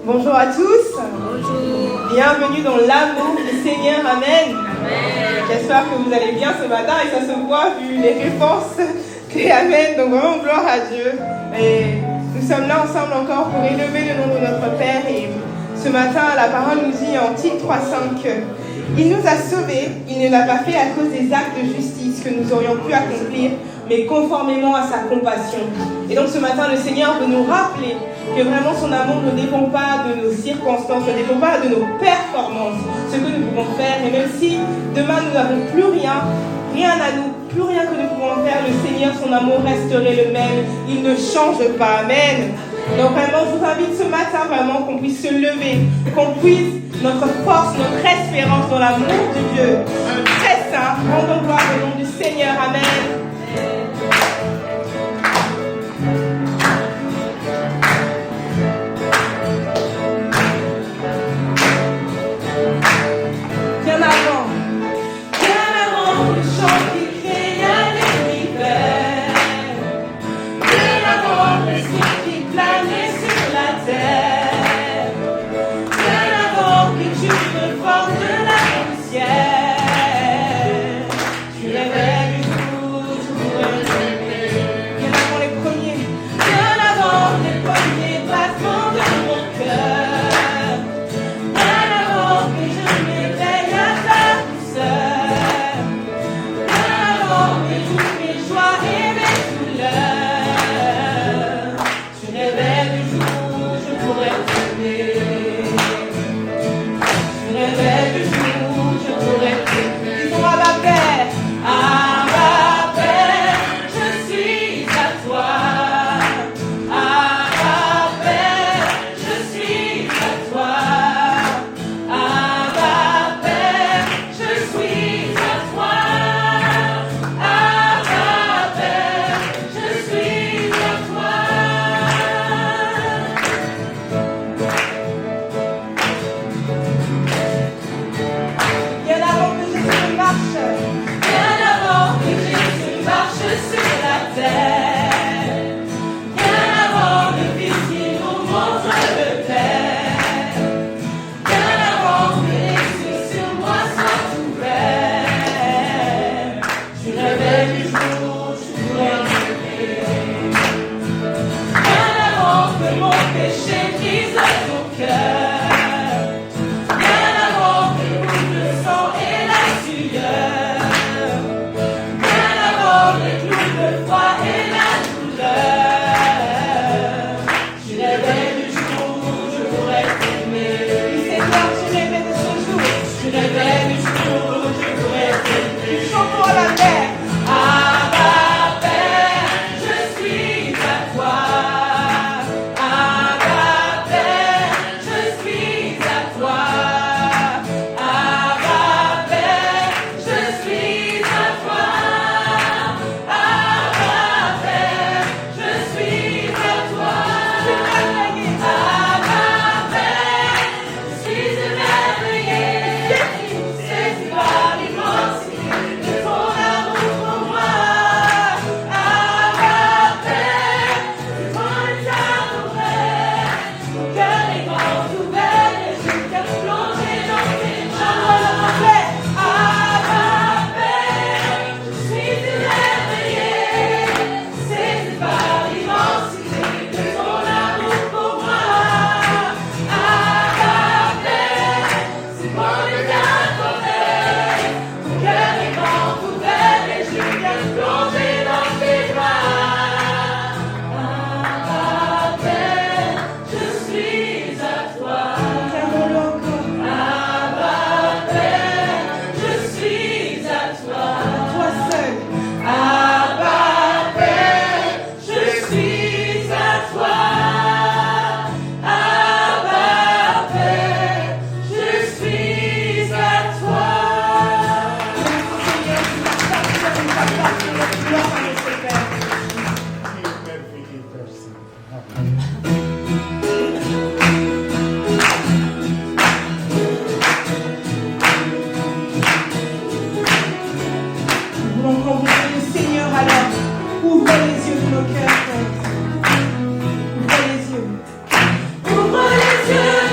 Bonjour à tous. Bonjour. Bienvenue dans l'amour du Seigneur. Amen. Amen. J'espère que vous allez bien ce matin et ça se voit vu les réponses. Et Amen. Donc vraiment gloire à Dieu. Et nous sommes là ensemble encore pour élever le nom de notre Père. Et ce matin, la parole nous dit en Tite 3:5 que il nous a sauvés. Il ne l'a pas fait à cause des actes de justice que nous aurions pu accomplir, mais conformément à sa compassion. Et donc ce matin, le Seigneur veut nous rappeler que vraiment son amour ne dépend pas de nos circonstances, ne dépend pas de nos performances, ce que nous pouvons faire. Et même si demain nous n'avons plus rien, rien à nous, plus rien que nous pouvons faire, le Seigneur, son amour resterait le même. Il ne change pas. Amen. Donc vraiment, je vous invite ce matin vraiment qu'on puisse se lever, qu'on puisse notre force, notre espérance dans l'amour de Dieu. Très saint, rendons gloire au nom du Seigneur. Amen. Ouvre les yeux.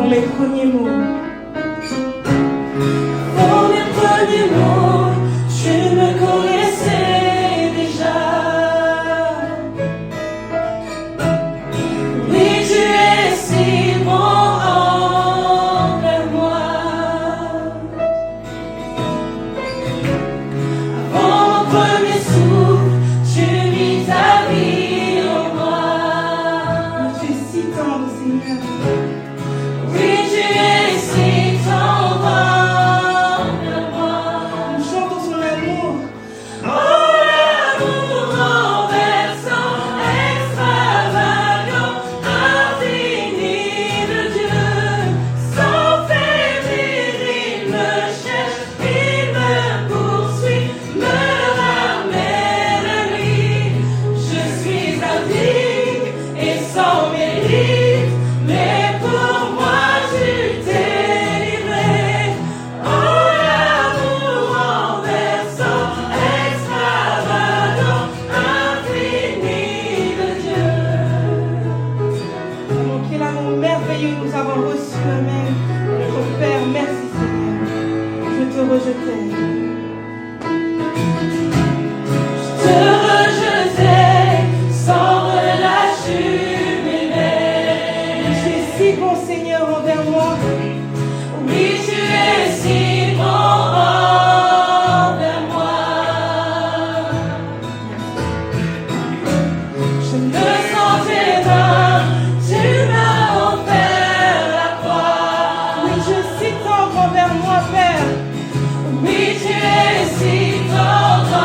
mes premiers mots. Pour mes premiers mots, tu me connaissais déjà. Oui, tu es si bon envers moi. Avant mon premier souffle, tu mis ta vie en moi. Tu es si tendre, Seigneur. Oui, tu es si tendre envers moi. Nous chantons son amour. Oh, l'amour renversant, extravagant, infini de Dieu. Sans faiblir, il me cherche, il me poursuit, me ramène à lui. Je suis indigne et sans mérite, mais pour moi tu t'es livré. Oh, l'amour renversant, extravagant, infini de Dieu. Oh, quel amour merveilleux nous avons reçu, Amen. Notre Père, merci Seigneur. Je te rejetais. Te rejeter sans relâche humaine. Tu es si bon, Seigneur, envers moi. Oui, tu es si bon envers moi. Je me sentais vain, tu m'as offert la croix. Oui, tu es si tendre envers moi, Père. Oui, tu es si tendre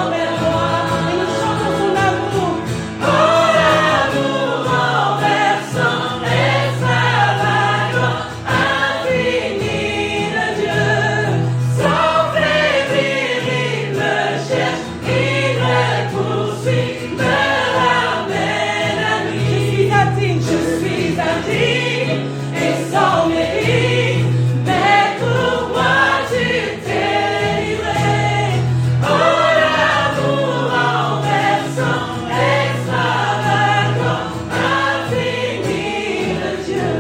envers moi. Et nous chantons son amour. Oh, l'amour renversant, extravagant, infini de Dieu. Sans faiblir, il me cherche, il me poursuit, me ramène à lui. Je suis indigne et sans mérite, mais pour moi tu t'es livré. Oh, l'amour renversant, extravagant, infini de Dieu.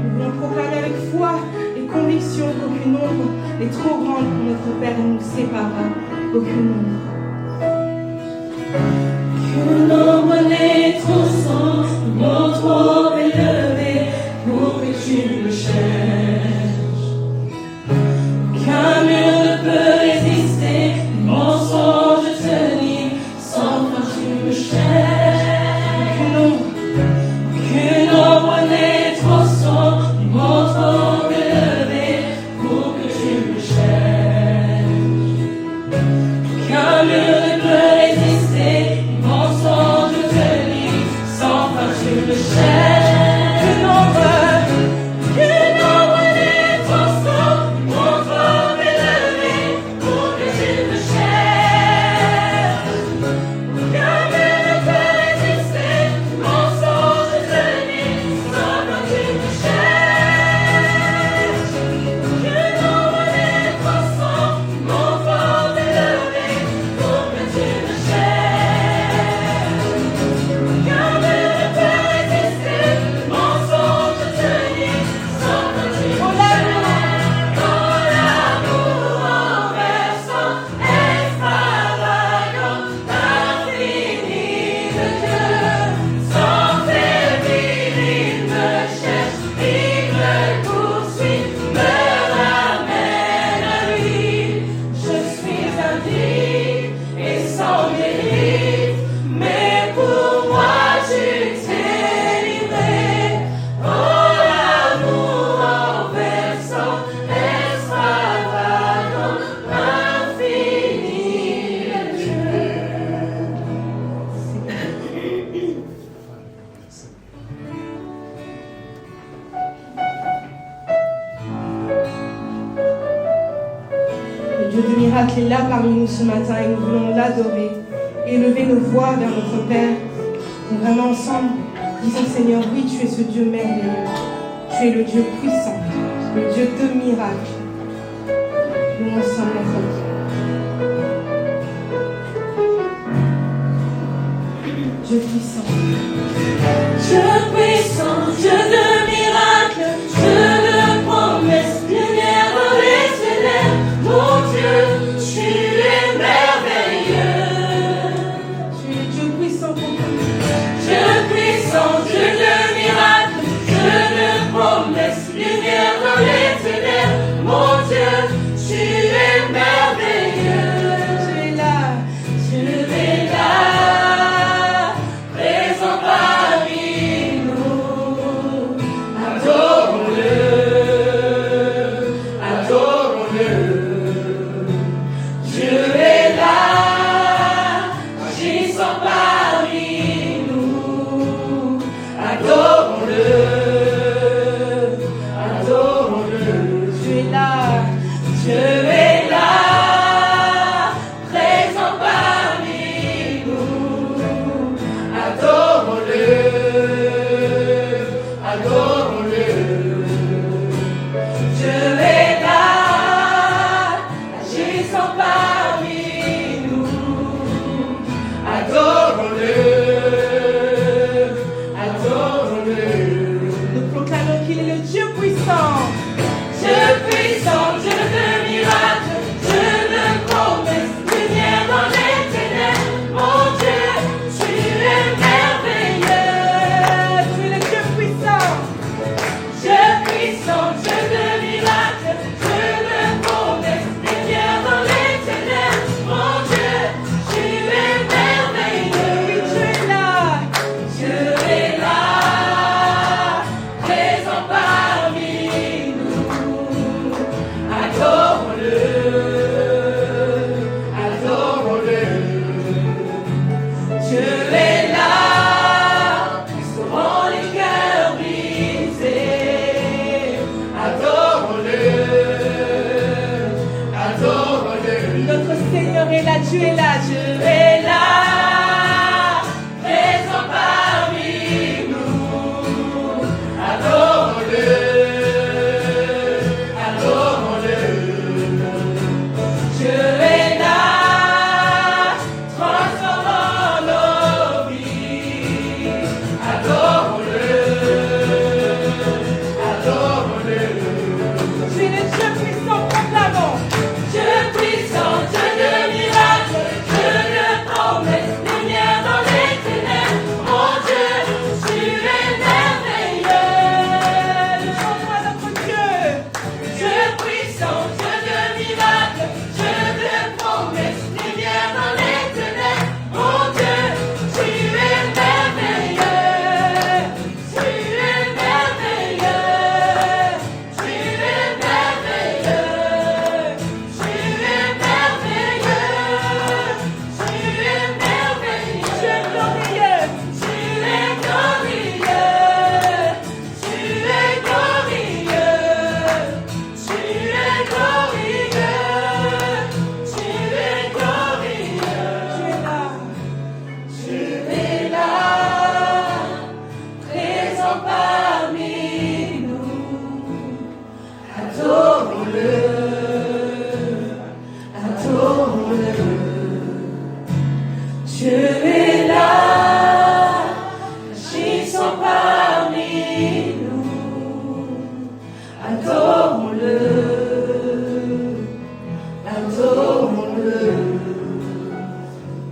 Nous voulons proclamer avec foi et conviction qu'aucune ombre n'est trop grande pour notre Père et nous séparera. Aucune ombre. Que l'ombre n'est trop sombre, mon trop élevé pour que tu me cherches. Qu'un mur ne peut résister, mensonge tenir, sans fin tu me cherches. Aucune ombre. Que l'ombre n'est trop sombre, mon trop élevé pour que tu me cherches. Qu'un mur ne peut résister, mensonge tenir, sans fin tu me cherches. Que l'ombre n'est trop sombre, mon trop élevé pour que tu me cherches. Qu'un mur ne peut résister, mensonge tenir, sans fin tu me cherches. Que l'ombre n'est trop sombre, mon trop élevé pour que tu me cherches. Qu'un mur ne peut résister, mensonge tenir, sans fin tu me cherches. Oh, l'amour renversant, extravagant, infini de Dieu. Sans faiblir, il me cherche, il me poursuit, me ramène à lui. Je suis indigne et sans mérite, mais pour moi tu t'es livré. Oh, l'amour renversant, extravagant, infini de Dieu. Le Dieu de miracle est là parmi nous ce matin et nous voulons l'adorer et élever nos voix vers notre Père. Donc vraiment ensemble, disons Seigneur, oui, tu es ce Dieu merveilleux. Tu es le Dieu puissant, le Dieu de miracles. Nous ensemble notre Dieu. Dieu puissant. Dieu puissant, Dieu de miracles, Dieu de promesses, lumière dans les ténèbres. Mon Dieu, tu es merveilleux. Tu es Dieu puissant pour nous. Dieu puissant, Dieu de miracles, Dieu de promesses, lumière dans les ténèbres. Mon Dieu, tu es merveilleux. Tu es là. Tu es là, présent parmi nous. Adorons-le, adorons-le. Dieu est là, agissant parmi nous. Adorons-le, adorons-le. Tu es là. Dieu est là, présent parmi nous. Adorons-le, adorons-le. Dieu est là, agissant parmi nous. Adorons-le, adorons-le. Nous proclamons qu'il est le Dieu puissant. Dieu puissant, Dieu de miracles, Dieu de promesses, lumière dans les ténèbres. Mon Dieu, tu es merveilleux. Tu es le Dieu puissant. Dieu puissant, Dieu de miracles, Dieu de promesses, lumière dans les ténèbres. Mon Dieu, tu es merveilleux. Oui, tu es là. Dieu est là, présent parmi nous. Adorons-le, adorons-le. Dieu est là, sauvant les cœurs brisés. Adorons-le, adorons-le. Notre Seigneur est là. Tu es là. Dieu est là, présent parmi nous. Adorons-le, adorons-le. Dieu est là, transformant nos vies. Adorons-le, adorons-le. Tu es le Dieu puissant. Proclamons. Dieu puissant, Dieu de miracles, Dieu de promesses, lumière dans les ténèbres. Mon Dieu, tu es merveilleux. Nous chantons à notre Dieu. Dieu puissant, Dieu de miracles, Dieu de promesses, lumière dans les ténèbres. Mon Dieu, tu es merveilleux. Tu es merveilleux. Tu es merveilleux. Tu es merveilleux. Tu es merveilleux. Tu es glorieux. Tu es glorieux. Tu es glorieux. Tu es glorieux. Tu es glorieux. Tu es là. Tu es là, présent parmi nous. Adorons-le, adorons-le. Dieu est là, agissant parmi nous. Adorons-le, adorons-le.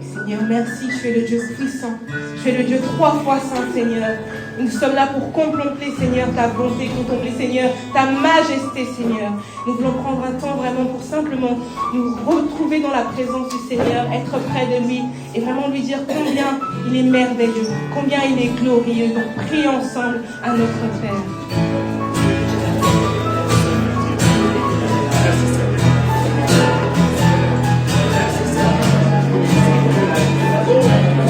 Seigneur, merci. Tu es le Dieu puissant. Tu es le Dieu 3 fois saint, Seigneur. Nous sommes là pour contempler, Seigneur, ta bonté, contempler, Seigneur, ta majesté, Seigneur. Nous voulons prendre un temps vraiment pour simplement nous retrouver dans la présence du Seigneur, être près de lui et vraiment lui dire combien il est merveilleux, combien il est glorieux. Donc, prions ensemble à notre Père. Adorons-le,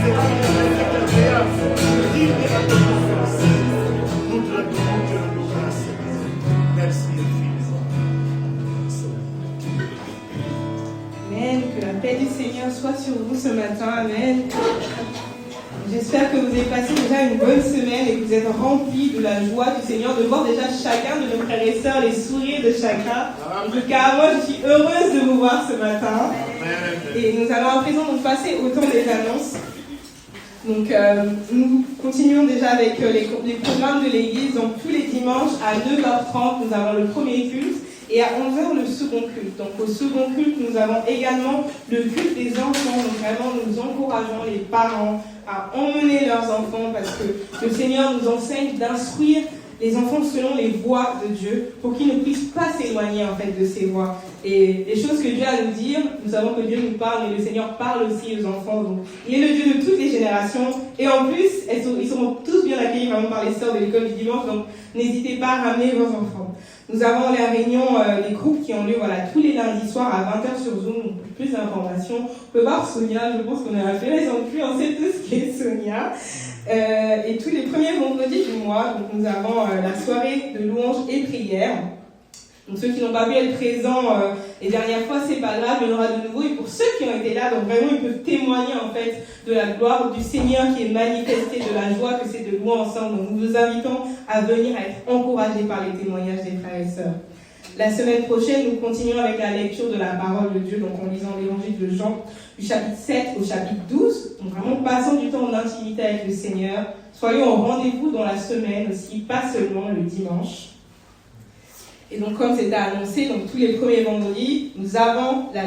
Amen. Que la paix du Seigneur soit sur vous ce matin. Amen. J'espère que vous avez passé déjà une bonne semaine et que vous êtes remplis de la joie du Seigneur, de voir déjà chacun de nos frères et sœurs, les sourires de chacun. En tout cas, moi, je suis heureuse de vous voir ce matin. Et nous allons à présent donc passer au temps des annonces. Donc, nous continuons déjà avec les programmes de l'église. Donc, tous les dimanches à 9h30, nous avons le premier culte. Et à 11h, le second culte. Donc au second culte, nous avons également le culte des enfants. Donc vraiment, nous encourageons les parents à emmener leurs enfants parce que le Seigneur nous enseigne d'instruire les enfants selon les voies de Dieu pour qu'ils ne puissent pas s'éloigner en fait de ces voies. Et les choses que Dieu a à nous dire, nous savons que Dieu nous parle, mais le Seigneur parle aussi aux enfants. Donc, il est le Dieu de toutes les générations. Et en plus, ils seront tous bien accueillis vraiment par les sœurs de l'école du dimanche. Donc, n'hésitez pas à ramener vos enfants. Nous avons les réunions, les groupes qui ont lieu tous les lundis soirs à 20h sur Zoom. Donc, pour plus d'informations, on peut voir Sonia. Je pense qu'on est référés en plus, on sait tout ce qui est Sonia. Et tous les premiers vendredis du mois, donc nous avons la soirée de louanges et prières. Donc ceux qui n'ont pas pu être présents les dernières fois, c'est pas grave, il y en aura de nouveau. Et pour ceux qui ont été là, donc vraiment ils peuvent témoigner en fait de la gloire du Seigneur qui est manifestée, de la joie que c'est de louer ensemble. Donc nous vous invitons à venir à être encouragés par les témoignages des frères et sœurs. La semaine prochaine, nous continuons avec la lecture de la parole de Dieu, donc en lisant l'évangile de Jean du chapitre 7 au chapitre 12. Donc vraiment passons du temps en intimité avec le Seigneur. Soyons au rendez-vous dans la semaine aussi, pas seulement le dimanche. Et donc comme c'était annoncé, donc tous les premiers vendredis, nous avons la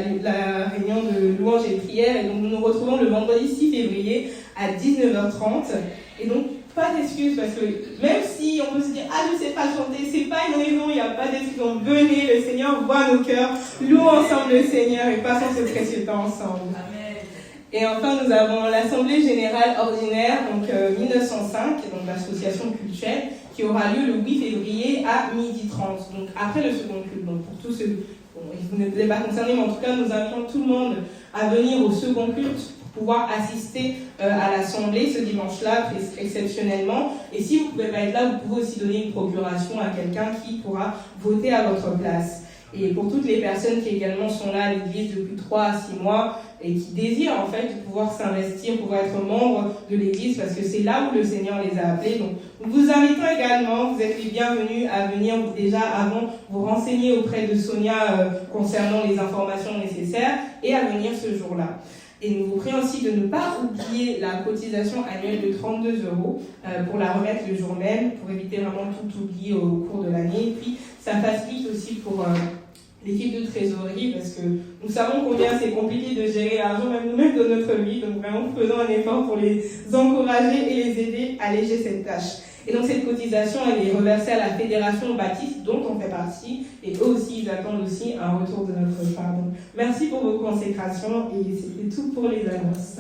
réunion de louanges et de prières. Et donc nous nous retrouvons le vendredi 6 février à 19h30. Et donc pas d'excuses parce que même si on peut se dire « Ah, je ne sais pas chanter », c'est pas une raison, il n'y a pas d'excuses. Donc venez, le Seigneur voit nos cœurs, louons ensemble le Seigneur et passons ce précieux temps ensemble. Amen. Et enfin, nous avons l'Assemblée Générale Ordinaire, donc 1905, donc l'association cultuelle, qui aura lieu le 8 février à 12h30, donc après le second culte. Donc pour tous ceux, vous ne êtes pas concernés, mais en tout cas, nous invitons tout le monde à venir au second culte pour pouvoir assister à l'Assemblée ce dimanche-là, exceptionnellement. Et si vous ne pouvez pas être là, vous pouvez aussi donner une procuration à quelqu'un qui pourra voter à votre place. Et pour toutes les personnes qui également sont là à l'église depuis 3 à 6 mois et qui désirent en fait pouvoir s'investir, pouvoir être membres de l'église parce que c'est là où le Seigneur les a appelés. Donc nous vous invitons également, vous êtes les bienvenus à venir déjà avant vous renseigner auprès de Sonia concernant les informations nécessaires et à venir ce jour-là. Et nous vous prions aussi de ne pas oublier la cotisation annuelle de 32 € pour la remettre le jour même, pour éviter vraiment tout oubli au cours de l'année. Et puis, ça facilite aussi pour l'équipe de trésorerie, parce que nous savons combien c'est compliqué de gérer l'argent, même nous-mêmes dans notre vie. Donc vraiment, faisons un effort pour les encourager et les aider à alléger cette tâche. Et donc cette cotisation, elle est reversée à la Fédération Baptiste, dont on fait partie, et eux aussi, ils attendent aussi un retour de notre part. Donc, merci pour vos consécrations, et c'était tout pour les annonces.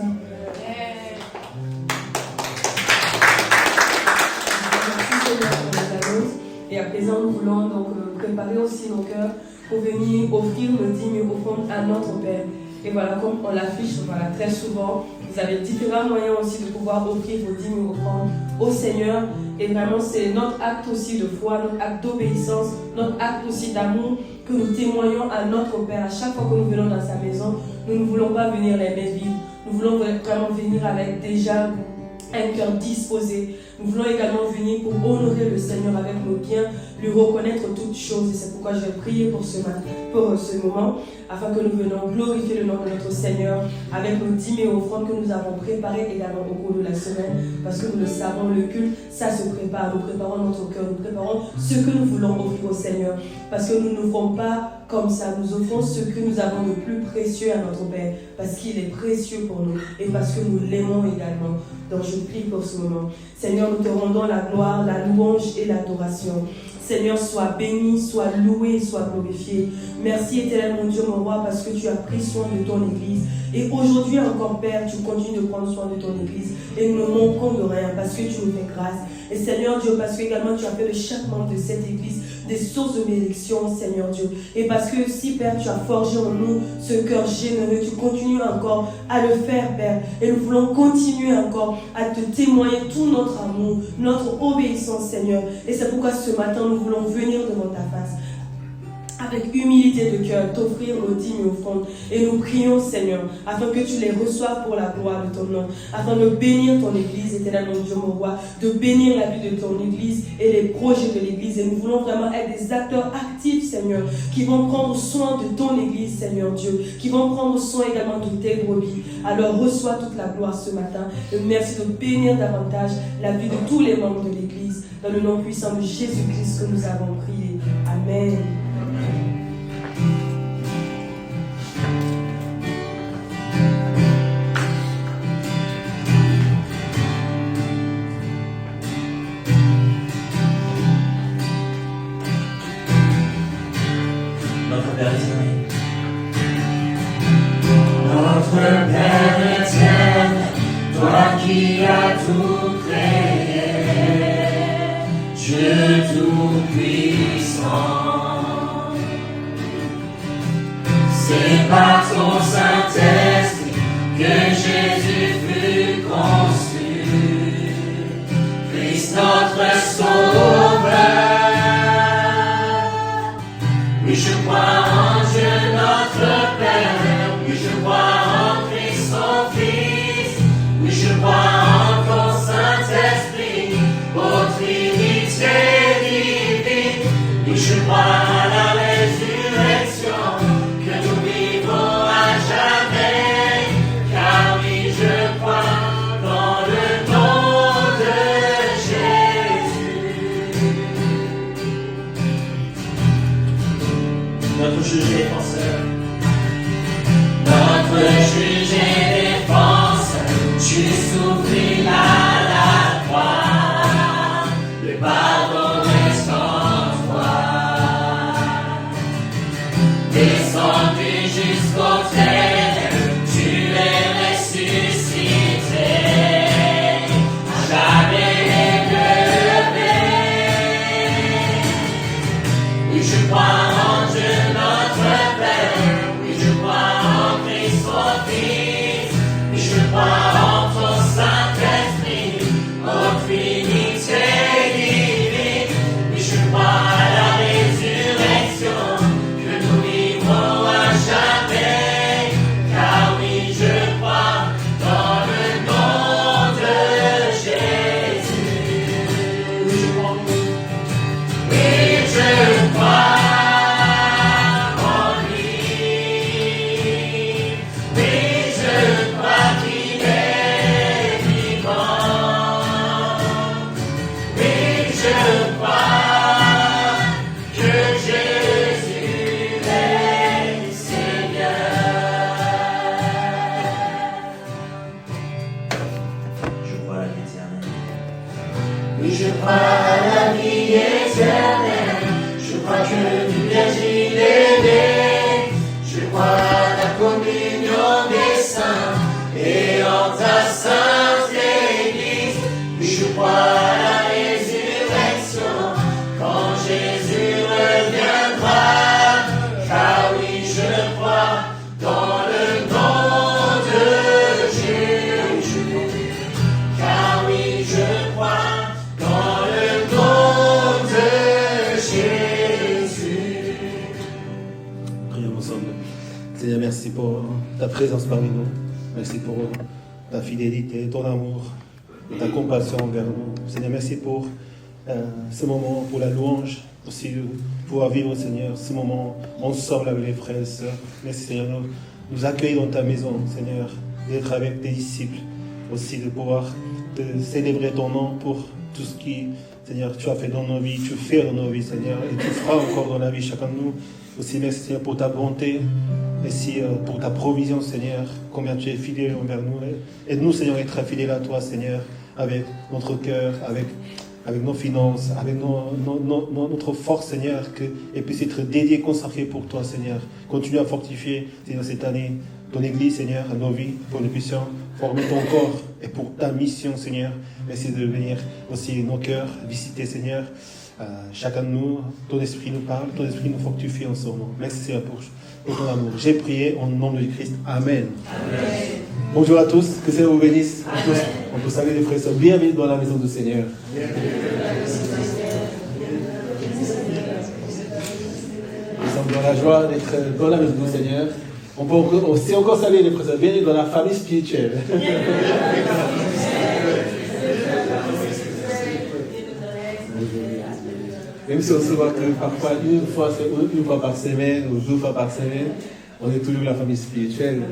Merci Seigneur pour les annonces. Et à présent, nous voulons donc préparer aussi nos cœurs pour venir offrir nos dîmes offrandes à notre Père. Et voilà, comme on l'affiche très souvent, vous avez différents moyens aussi de pouvoir offrir vos dîmes offrandes au Seigneur. Et vraiment, c'est notre acte aussi de foi, notre acte d'obéissance, notre acte aussi d'amour que nous témoignons à notre Père. À chaque fois que nous venons dans sa maison, nous ne voulons pas venir les mains vides. Nous voulons vraiment venir avec déjà un cœur disposé. Nous voulons également venir pour honorer le Seigneur avec nos biens, lui reconnaître toutes choses. Et c'est pourquoi je vais prier pour ce moment, afin que nous venions glorifier le nom de notre Seigneur avec nos dîmes et offrandes que nous avons préparées également au cours de la semaine. Parce que nous le savons, le culte, ça se prépare. Nous préparons notre cœur, nous préparons ce que nous voulons offrir au Seigneur. Parce que nous n'offrons pas comme ça, nous offrons ce que nous avons de plus précieux à notre Père. Parce qu'il est précieux pour nous et parce que nous l'aimons également. Donc je prie pour ce moment. Seigneur, nous te rendons la gloire, la louange et l'adoration. Seigneur, sois béni, sois loué, sois glorifié. Merci éternel mon Dieu, mon roi, parce que tu as pris soin de ton Église. Et aujourd'hui encore, Père, tu continues de prendre soin de ton Église. Et nous ne manquons de rien parce que tu nous fais grâce. Et Seigneur Dieu, parce que également tu as fait de chaque membre de cette Église des sources de bénédiction, Seigneur Dieu. Et parce que si, Père, tu as forgé en nous ce cœur généreux, tu continues encore à le faire, Père. Et nous voulons continuer encore à te témoigner tout notre amour, notre obéissance, Seigneur. Et c'est pourquoi ce matin, nous voulons venir devant ta face, avec humilité de cœur, t'offrir nos dîmes offrandes. Et nous prions, Seigneur, afin que tu les reçoives pour la gloire de ton nom, afin de bénir ton Église, éternel mon Dieu, mon roi, de bénir la vie de ton Église et les projets de l'Église. Et nous voulons vraiment être des acteurs actifs, Seigneur, qui vont prendre soin de ton Église, Seigneur Dieu, qui vont prendre soin également de tes brebis. Alors reçois toute la gloire ce matin. Et merci de bénir davantage la vie de tous les membres de l'Église. Dans le nom puissant de Jésus-Christ que nous avons prié. Amen. Notre Père éternel, toi qui as tout créé, Dieu tout-puissant, c'est par ton Saint-Esprit que Jésus fut conçu, Christ notre Sauveur. Oui, je crois en Dieu notre Père, oui, je crois en Christ son Fils, oui, je crois en ton Saint-Esprit, ô Trinité divine, oui, je crois à la résurrection, que nous vivons à jamais, car oui, je crois dans le nom de Jésus. Notre juge et défenseur, notre juge et défenseur, tu souffris à la croix, le pardon reste en toi, descendu jusqu'au terre, tu es ressuscité, à jamais élevé. Oui, je crois en Dieu notre Père, oui, je crois en Christ son Fils, oui, je crois en ton Saint-Esprit, ô Trinité divine, oui, je crois à la résurrection, que nous vivrons à jamais, car oui, je crois dans le nom de Jésus. Oui, je crois. Oui, je crois en lui. Oui, je crois qu'il est vivant. Oui, je crois que Jésus est Seigneur. Je crois à la vie éternelle. Oui, je crois à la vie éternelle. Je crois que du Virgile est né. Je crois à la communion des saints et en ta sainte Église. Oui, je crois à la résurrection quand Jésus reviendra. Car oui, je crois dans le nom de Jésus. Car oui, je crois dans le nom de Jésus. Prions ensemble. Seigneur, merci pour ta présence parmi nous. Merci pour ta fidélité, ton amour, et ta compassion envers nous. Seigneur, merci pour ce moment, pour la louange, aussi de pouvoir vivre, Seigneur, ce moment ensemble avec les frères et sœurs. Merci, Seigneur, nous accueillir dans ta maison, Seigneur, d'être avec tes disciples, aussi de pouvoir te célébrer ton nom pour tout ce qui, Seigneur, tu as fait dans nos vies, tu fais dans nos vies, Seigneur, et tu feras encore dans la vie chacun de nous. Aussi, merci, Seigneur, pour ta bonté, merci pour ta provision, Seigneur, combien tu es fidèle envers nous. Aide-nous, Seigneur, à être fidèles à toi, Seigneur, avec notre cœur, avec nos finances, avec notre force, Seigneur, qu'elle puisse être dédiée, consacrée pour toi, Seigneur. Continue à fortifier, Seigneur, cette année, ton Église, Seigneur, à nos vies, pour que nous puissions former ton corps et pour ta mission, Seigneur. Merci de venir aussi nos cœurs, visiter, Seigneur, chacun de nous, ton esprit nous parle, ton esprit nous fortifie en ce moment. Merci Seigneur pour ton amour. J'ai prié en nom de Christ. Amen. Amen. Bonjour à tous, que le Seigneur vous bénisse. On peut saluer les frères et sœurs. Bienvenue dans la maison du Seigneur. Nous sommes dans la joie d'être dans la maison du Seigneur. On peut aussi encore saluer les frères et sœurs. Bienvenue dans la famille spirituelle. Même si on se voit que parfois une fois par semaine ou 2 fois par semaine, on est toujours la famille spirituelle.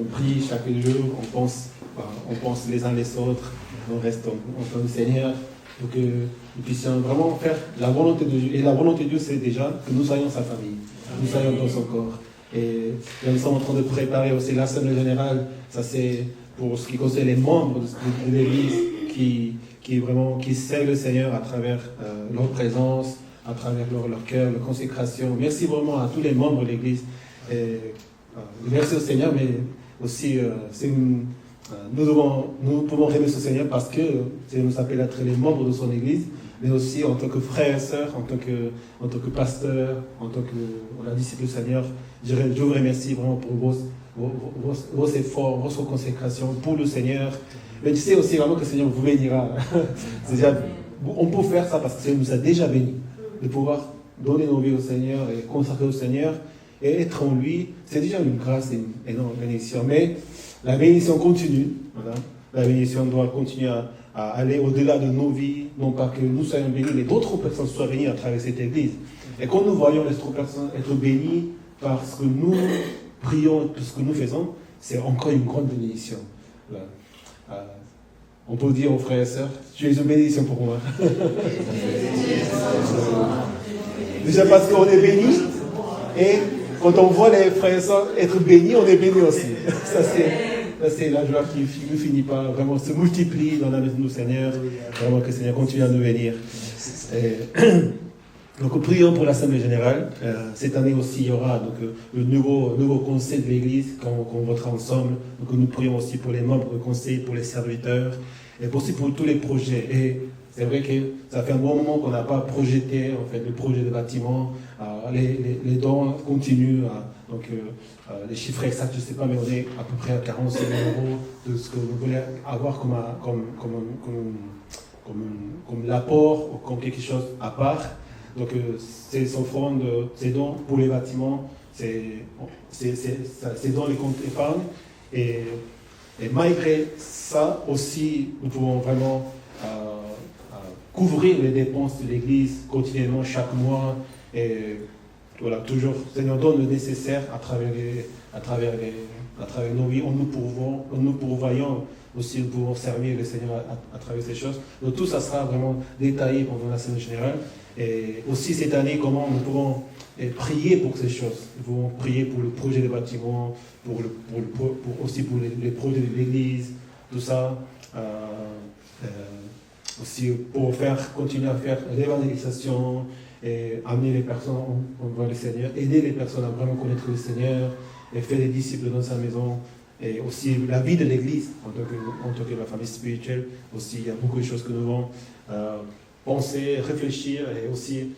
On prie chaque jour, on pense les uns les autres, on reste en le Seigneur pour que nous puissions vraiment faire la volonté de Dieu. Et la volonté de Dieu, c'est déjà que nous soyons sa famille, nous soyons dans son corps. Et là, nous sommes en train de préparer aussi l'Assemblée générale. Ça, c'est pour ce qui concerne les membres de l'Église qui servent le Seigneur à travers leur présence, à travers leur cœur, leur consécration. Merci vraiment à tous les membres de l'Église. Merci au Seigneur, mais aussi nous pouvons remercier ce Seigneur parce que c'est nous appelle à être les membres de son Église, mais aussi en tant que frères et sœurs, en tant que pasteurs, en tant que disciples du Seigneur. Je vous remercie vraiment pour vos efforts, votre consécration pour le Seigneur. Mais tu sais aussi vraiment que le Seigneur vous bénira. On peut faire ça parce que le Seigneur nous a déjà bénis. De pouvoir donner nos vies au Seigneur et consacrer au Seigneur et être en lui, c'est déjà une grâce et une énorme bénédiction. Mais la bénédiction continue. Voilà. La bénédiction doit continuer à aller au-delà de nos vies, non pas que nous soyons bénis, mais d'autres personnes soient bénies à travers cette Église. Et quand nous voyons les autres personnes être bénies parce que nous prions, parce que nous faisons, c'est encore une grande bénédiction. Voilà. On peut dire aux frères et sœurs, tu es une bénédiction pour moi. Déjà parce qu'on est bénis, et quand on voit les frères et sœurs être bénis, on est bénis aussi. Ça c'est la joie qui ne finit pas, vraiment se multiplie dans la maison du Seigneur. Vraiment que le Seigneur continue à nous bénir. Donc prions pour l'Assemblée générale. Cette année aussi, il y aura donc, le nouveau conseil de l'Église qu'on votera ensemble. Donc nous prions aussi pour les membres du conseil, pour les serviteurs, et aussi pour tous les projets. Et c'est vrai que ça fait un bon moment qu'on n'a pas projeté en fait, le projet de bâtiment. Les dons continuent. Donc les chiffres exacts, je ne sais pas, mais on est à peu près à 45 000 € de ce que vous voulez avoir comme l'apport ou comme quelque chose à part. Donc ces offrandes, ces dons pour les bâtiments, c'est dans les comptes épargne. Et malgré ça aussi, nous pouvons vraiment couvrir les dépenses de l'Église quotidiennement, chaque mois. Et voilà, toujours, Seigneur donne le nécessaire à travers nos vies. Nous pourvoyons aussi, nous pouvons servir le Seigneur à travers ces choses. Donc tout ça sera vraiment détaillé pendant l'Assemblée générale. Et aussi cette année, comment nous pouvons prier pour ces choses. Nous pouvons prier pour le projet des bâtiments, aussi pour les projets de l'Église, tout ça. Aussi pour continuer à faire l'évangélisation et amener les personnes vers le Seigneur, aider les personnes à vraiment connaître le Seigneur et faire des disciples dans sa maison. Et aussi la vie de l'Église en tant que la famille spirituelle. Aussi, il y a beaucoup de choses que nous devons penser, réfléchir et aussi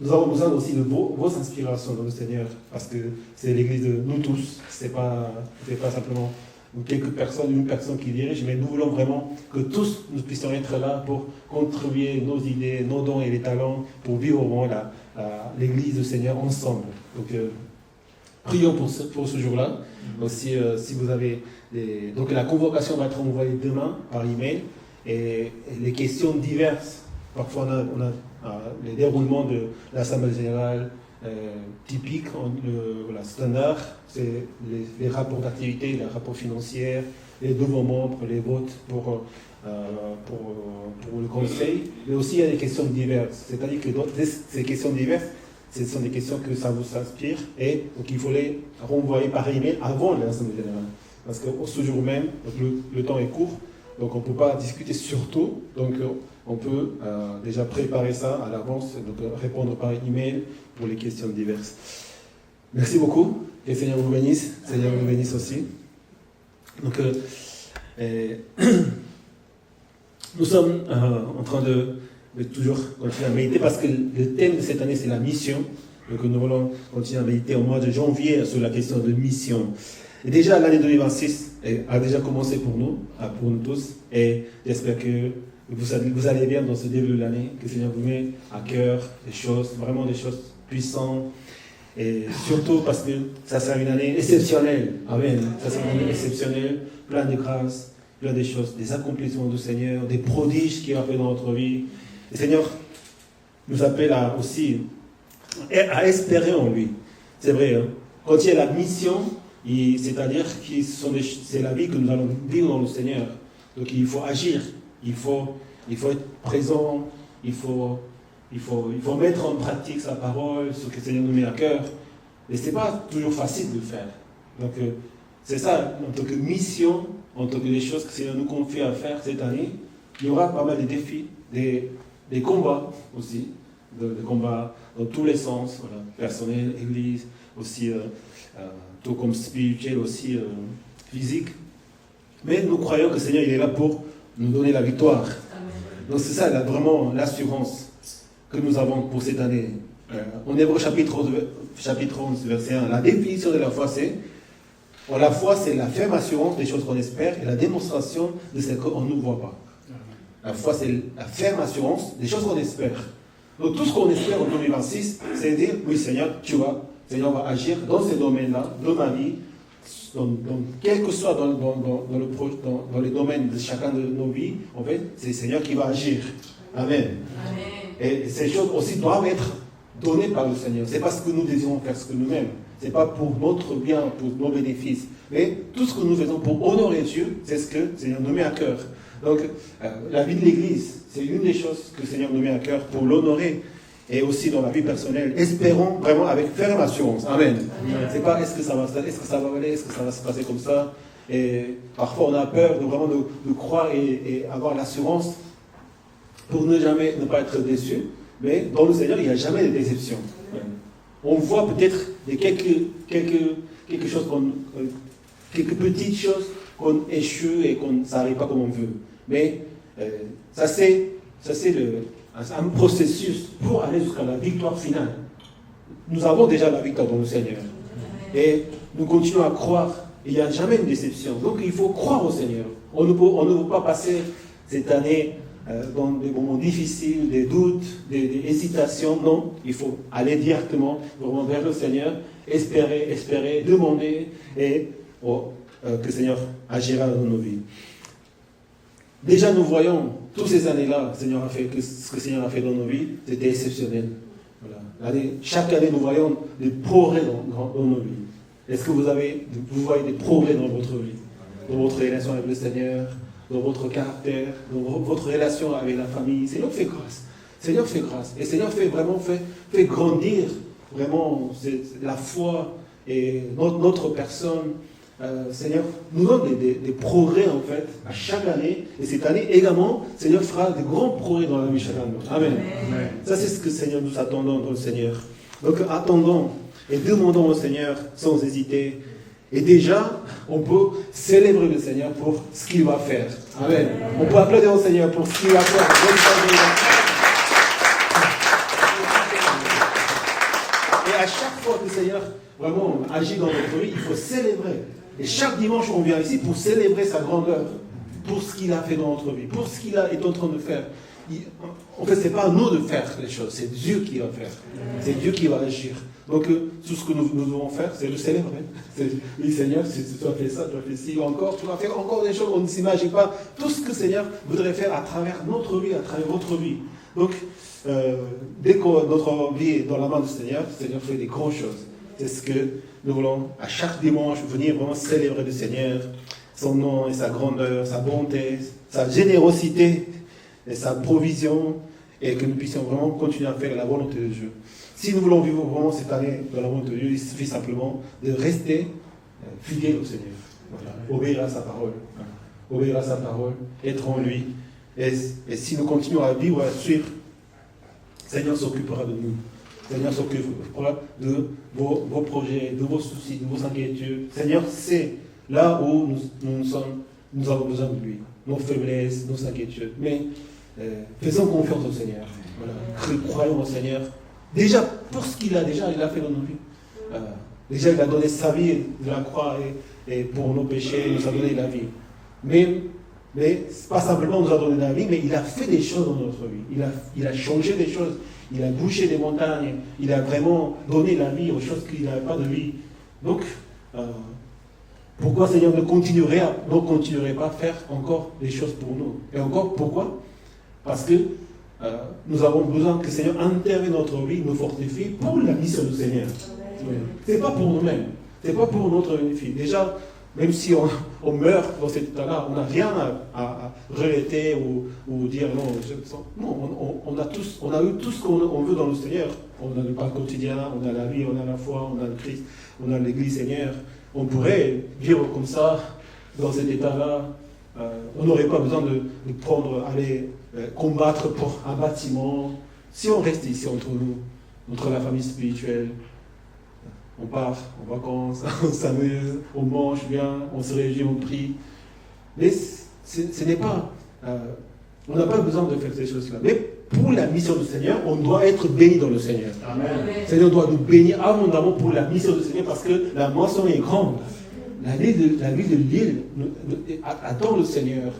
nous avons besoin aussi de vos inspirations dans le Seigneur parce que c'est l'Église de nous tous. C'est pas simplement quelques personnes, une personne qui dirige, mais nous voulons vraiment que tous nous puissions être là pour contribuer nos idées, nos dons et les talents pour vivre au moins l'Église du Seigneur ensemble. Donc prions pour ce jour-là. Aussi, si vous avez donc la convocation va être envoyée demain par email et les questions diverses. Parfois, on a les déroulements de l'Assemblée générale typique, le standard, c'est les rapports d'activité, les rapports financiers, les nouveaux membres, les votes pour le conseil. Mais aussi, il y a des questions diverses. C'est-à-dire que ces questions diverses, ce sont des questions que ça vous inspire et donc il faut les renvoyer par email avant l'Assemblée générale. Parce que ce jour même, le temps est court, donc on ne peut pas discuter sur tout. Donc on peut déjà préparer ça à l'avance, donc répondre par email pour les questions diverses. Merci beaucoup. Que le Seigneur vous bénisse. Le Seigneur vous bénisse aussi. Donc, nous sommes en train de toujours continuer à méditer parce que le thème de cette année, c'est la mission. Donc nous voulons continuer à méditer au mois de janvier sur la question de mission. Et déjà, l'année 2026 a déjà commencé pour nous tous. Et j'espère que vous allez bien dans ce début de l'année, que le Seigneur vous met à cœur des choses, vraiment des choses puissantes. Et surtout parce que ça sera une année exceptionnelle. Amen. Ça sera une année exceptionnelle, plein de grâces, plein de choses, des accomplissements du Seigneur, des prodiges qu'il a fait dans notre vie. Le Seigneur nous appelle aussi à espérer en lui. C'est vrai, hein? Quand il y a la mission, c'est-à-dire que c'est la vie que nous allons vivre dans le Seigneur. Donc il faut agir, il faut être présent, il faut mettre en pratique sa parole, ce que le Seigneur nous met à cœur. Et ce n'est pas toujours facile de le faire. Donc c'est ça, en tant que mission, en tant que des choses que le Seigneur nous confie à faire cette année, il y aura pas mal de défis, des combats aussi, des combats dans tous les sens, voilà, personnel, église, aussi tout comme spirituel, aussi physique. Mais nous croyons que le Seigneur il est là pour nous donner la victoire. Amen. Donc c'est ça vraiment l'assurance que nous avons pour cette année. En Hébreux chapitre 11, verset 1, la définition de la foi c'est la foi c'est la ferme assurance des choses qu'on espère et la démonstration de ce qu'on ne voit pas. La foi c'est la ferme assurance des choses qu'on espère. Donc tout ce qu'on espère en 2026, c'est de dire, oui Seigneur, Seigneur va agir dans ces domaines-là, dans ma vie, quel que soit dans les domaines de chacun de nos vies, en fait, c'est le Seigneur qui va agir. Amen. Amen. Et ces choses aussi doivent être données par le Seigneur. C'est pas ce que nous désirons faire ce que nous-mêmes. C'est pas pour notre bien, pour nos bénéfices. Mais tout ce que nous faisons pour honorer Dieu, c'est ce que le Seigneur nous met à cœur. Donc, la vie de l'Église, c'est une des choses que le Seigneur nous met à cœur pour l'honorer. Et aussi dans la vie personnelle, espérons vraiment avec ferme assurance. Amen. C'est pas est-ce que ça va aller, est-ce que ça va se passer comme ça. Et parfois on a peur de vraiment de croire et avoir l'assurance pour ne pas être déçu. Mais dans le Seigneur, il n'y a jamais de déception. On voit peut-être quelques choses quelques petites choses qu'on échoue et qu'on ça n'arrive pas comme on veut. Mais ça c'est un processus pour aller jusqu'à la victoire finale. Nous avons déjà la victoire dans le Seigneur. Et nous continuons à croire. Il n'y a jamais une déception. Donc il faut croire au Seigneur. On ne peut pas passer cette année dans des moments difficiles, des doutes, des hésitations. Non, il faut aller directement vraiment vers le Seigneur, espérer, demander et que le Seigneur agira dans nos vies. Déjà, nous voyons, toutes ces années-là, ce que le Seigneur a fait dans nos vies, c'était exceptionnel. Voilà. Chaque année, nous voyons des progrès dans nos vies. Est-ce que vous voyez des progrès dans votre vie, dans votre relation avec le Seigneur, dans votre caractère, dans votre relation avec la famille? Le Seigneur fait grâce. Le Seigneur fait grâce. Et le Seigneur fait grandir vraiment la foi et notre personne. Seigneur nous donne des progrès en fait à chaque année, et cette année également Seigneur fera de grands progrès dans la vie de chacun de nous. Amen. Amen. Ça c'est ce que Seigneur nous attendons dans le Seigneur. Donc attendons et demandons au Seigneur sans hésiter, et déjà on peut célébrer le Seigneur pour ce qu'il va faire. Amen. On peut applaudir au Seigneur pour ce qu'il va faire. Et à chaque fois que le Seigneur vraiment agit dans notre vie, il faut célébrer. Et chaque dimanche, on vient ici pour célébrer sa grandeur, pour ce qu'il a fait dans notre vie, pour ce qu'il est en train de faire. En fait, ce n'est pas à nous de faire les choses, c'est Dieu qui va faire. C'est Dieu qui va agir. Donc, tout ce que nous devons faire, c'est le célébrer. Oui, Seigneur, si tu as fait ça, tu as fait ci, encore, tu vas faire encore des choses, on ne s'imagine pas. Tout ce que le Seigneur voudrait faire à travers notre vie, à travers votre vie. Donc, dès que notre vie est dans la main du Seigneur, le Seigneur fait des grandes choses. C'est ce que nous voulons à chaque dimanche venir vraiment célébrer le Seigneur, son nom et sa grandeur, sa bonté, sa générosité et sa provision, et que nous puissions vraiment continuer à faire la volonté de Dieu. Si nous voulons vivre vraiment cette année dans la volonté de Dieu, il suffit simplement de rester fidèle au Seigneur. Voilà. Obéir à sa parole. Obéir à sa parole, être en lui. Et si nous continuons à vivre, à suivre, le Seigneur s'occupera de nous. Seigneur s'occupera de vos projets, de vos soucis, de vos inquiétudes. Seigneur, c'est là où nous avons besoin de lui. Nos faiblesses, nos inquiétudes. Mais faisons confiance au Seigneur. Voilà. Croyons au Seigneur. Déjà, pour ce qu'il a déjà, il a fait dans nos vies. Déjà, il a donné sa vie de la croix et pour nos péchés, il nous a donné la vie. Mais pas simplement nous a donné la vie, mais il a fait des choses dans notre vie. Il a changé des choses. Il a bouché des montagnes. Il a vraiment donné la vie aux choses qui n'avaient pas de vie. Donc, pourquoi Seigneur ne continuerait pas à faire encore des choses pour nous? Et encore, pourquoi? Parce que nous avons besoin que le Seigneur intervienne dans notre vie, nous fortifie pour la mission du Seigneur. Ce n'est pas pour nous-mêmes. Ce n'est pas pour notre bénéfice. Déjà, même si on meurt dans cet état-là, on n'a rien à regretter ou dire non. Non, on a eu tout ce qu'on veut dans le Seigneur. On a le pain quotidien, on a la vie, on a la foi, on a le Christ, on a l'Église Seigneur. On pourrait vivre comme ça, dans cet état-là. On n'aurait pas besoin de prendre, aller combattre pour un bâtiment. Si on reste ici entre nous, entre la famille spirituelle, on part en vacances, on s'amuse, on mange bien, on se réjouit, on prie. Mais ce n'est pas... on n'a pas besoin de faire ces choses-là. Mais pour la mission du Seigneur, on doit être béni dans le Seigneur. Amen. Le Seigneur doit nous bénir abondamment pour la mission du Seigneur parce que la moisson est grande. La ville de Lille attend le Seigneur.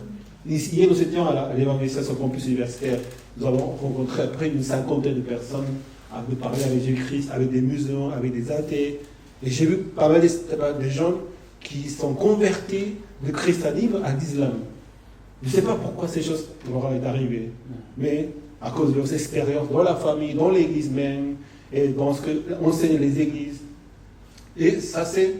Hier, nous étions à l'évangélisation campus universitaire. Nous avons rencontré près d'une cinquantaine de personnes à parler avec Jésus-Christ, avec des musulmans, avec des athées. Et j'ai vu pas mal de gens qui sont convertis du christianisme à l'islam. Je ne sais pas pourquoi ces choses leur sont arrivées, mais à cause de leurs expériences dans la famille, dans l'église même, et dans ce qu'enseignent les églises. Et ça, c'est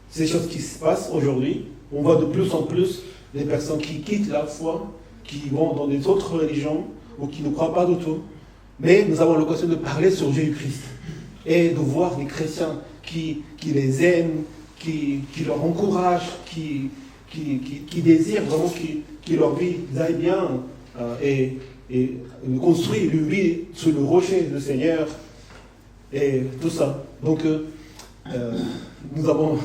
ces choses qui se passent aujourd'hui. On voit de plus en plus des personnes qui quittent la foi, qui vont dans des autres religions, ou qui ne croient pas du tout. Mais nous avons l'occasion de parler sur Jésus-Christ et de voir des chrétiens qui les aiment, qui leur encouragent, qui désirent vraiment que leur vie aille bien et construire une vie sur le rocher du Seigneur et tout ça. Donc, nous avons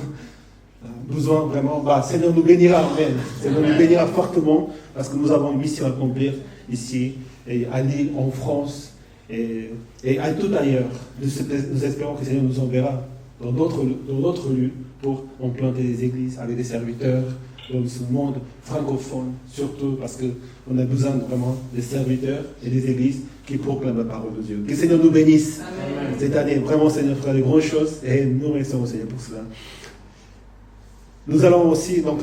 besoin vraiment, Seigneur nous bénira, amen. Seigneur nous bénira fortement parce que nous avons une mission à accomplir ici, et à Lille, en France. Et à tout ailleurs, nous espérons que le Seigneur nous enverra dans d'autres lieux pour implanter des églises avec des serviteurs dans ce monde francophone, surtout parce qu'on a besoin vraiment des serviteurs et des églises qui proclament la parole de Dieu. Que le Seigneur nous bénisse. Amen. Cette année. Vraiment, le Seigneur fera de grandes choses et nous remercions au Seigneur pour cela. Nous allons aussi, donc,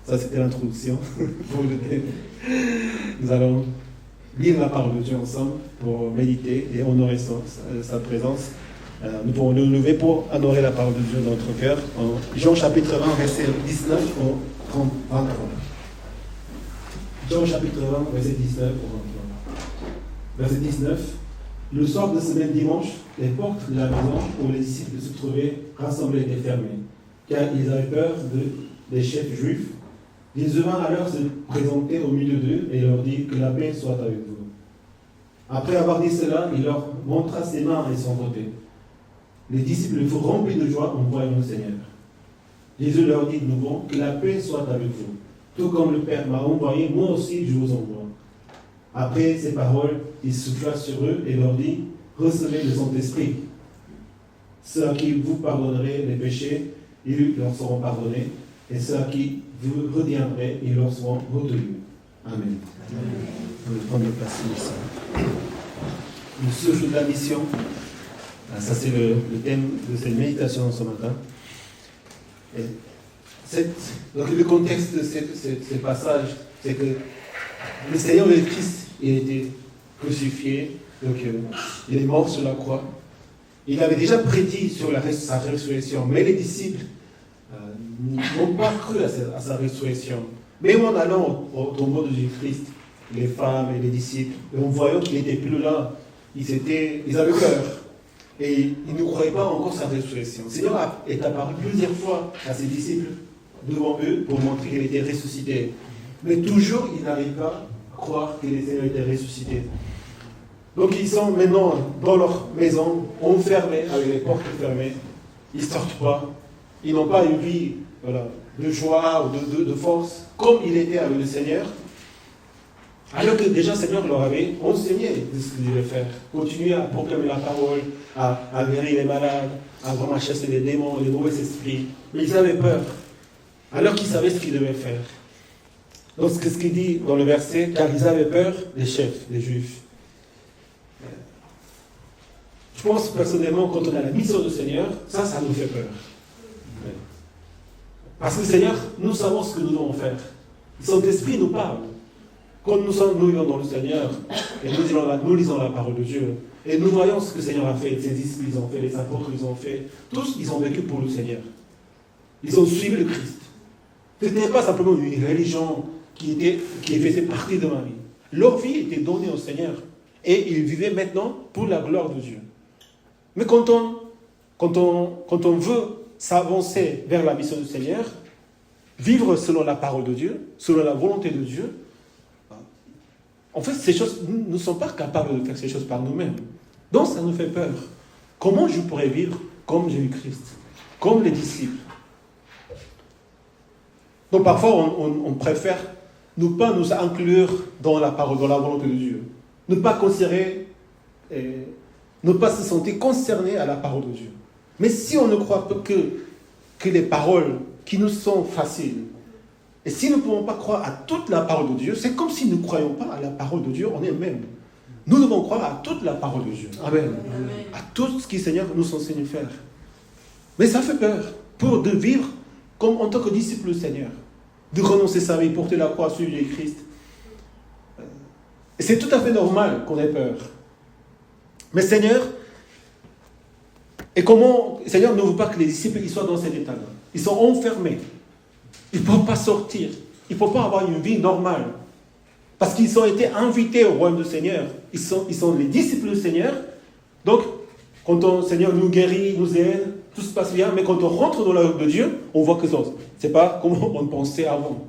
ça c'était l'introduction pour le thème. Nous allons lire la parole de Dieu ensemble pour méditer et honorer sa présence. Nous pouvons nous lever pour honorer la parole de Dieu dans notre cœur. En Jean chapitre 1, verset 19 au 23. Jean chapitre 1, verset 19 au 23. Verset 19. Le soir de ce même dimanche, les portes de la maison où les disciples se trouvaient rassemblés étaient fermées, car ils avaient peur des chefs juifs. Jésus vint alors se présenter au milieu d'eux et leur dit que la paix soit avec vous. Après avoir dit cela, il leur montra ses mains et son côté. Les disciples furent remplis de joie en voyant le Seigneur. Jésus leur dit de nouveau que la paix soit avec vous. Tout comme le Père m'a envoyé, moi aussi je vous envoie. Après ces paroles, il souffla sur eux et leur dit, recevez le Saint-Esprit. Ceux à qui vous pardonnerez les péchés, ils leur seront pardonnés. Et ceux à qui vous retiendrez, ils leur seront retenus. Amen. Nous allons prendre place ici. Le souffle de la mission. Ça, c'est le thème de cette méditation ce matin. Donc, le contexte de ce passage, c'est que le Seigneur le Christ, il a été crucifié, donc il est mort sur la croix. Il avait déjà prédit sur sa résurrection, mais les disciples n'ont pas cru à sa résurrection. Même en allant au tombeau de Jésus-Christ, les femmes et les disciples, en voyant qu'il n'était plus là, ils avaient peur. Et ils ne croyaient pas encore sa résurrection. Le Seigneur est apparu plusieurs fois à ses disciples devant eux pour montrer qu'il était ressuscité. Mais toujours, ils n'arrivent pas à croire que le Seigneur était ressuscité. Donc ils sont maintenant dans leur maison, enfermés, avec les portes fermées. Ils ne sortent pas. Ils n'ont pas une vie de joie ou de force, comme il était avec le Seigneur. Alors que déjà, le Seigneur leur avait enseigné de ce qu'ils devaient faire. Continuer à proclamer la parole, à guérir les malades, à vraiment chasser les démons, les mauvais esprits. Mais ils avaient peur. Alors qu'ils savaient ce qu'ils devaient faire. Donc, c'est ce qu'il dit dans le verset, car ils avaient peur des chefs, des Juifs. Je pense personnellement, quand on a la mission du Seigneur, ça nous fait peur. Parce que le Seigneur, nous savons ce que nous devons faire. Son esprit nous parle. Quand nous vivons dans le Seigneur, et nous lisons la parole de Dieu, et nous voyons ce que le Seigneur a fait, ses disciples ils ont fait, les apôtres ils ont fait, tous ils ont vécu pour le Seigneur. Ils ont suivi le Christ. Ce n'était pas simplement une religion qui faisait partie de ma vie. Leur vie était donnée au Seigneur. Et ils vivaient maintenant pour la gloire de Dieu. Mais quand on veut s'avancer vers la mission du Seigneur, vivre selon la parole de Dieu, selon la volonté de Dieu, en fait, ces choses, nous ne sommes pas capables de faire ces choses par nous-mêmes. Donc, ça nous fait peur. Comment je pourrais vivre comme Jésus-Christ, comme les disciples? Donc, parfois, on préfère ne pas nous inclure dans la parole, dans la volonté de Dieu. Ne pas considérer, ne pas se sentir concerné à la parole de Dieu. Mais si on ne croit pas que les paroles qui nous sont faciles, et si nous ne pouvons pas croire à toute la parole de Dieu, c'est comme si nous ne croyons pas à la parole de Dieu en elle-même. Nous devons croire à toute la parole de Dieu. Amen. Amen. À tout ce que le Seigneur nous enseigne de faire. Mais ça fait peur de vivre comme en tant que disciple du Seigneur. De renoncer sa vie, porter la croix, suivre le Christ. Et c'est tout à fait normal qu'on ait peur. Mais Seigneur, et comment le Seigneur ne veut pas que les disciples ils soient dans cet état-là. Ils sont enfermés. Ils ne peuvent pas sortir. Ils ne peuvent pas avoir une vie normale. Parce qu'ils ont été invités au royaume du Seigneur. Ils sont les disciples du Seigneur. Donc, quand le Seigneur nous guérit, nous aide, tout se passe bien. Mais quand on rentre dans la route de Dieu, on voit que ce n'est pas comme on pensait avant.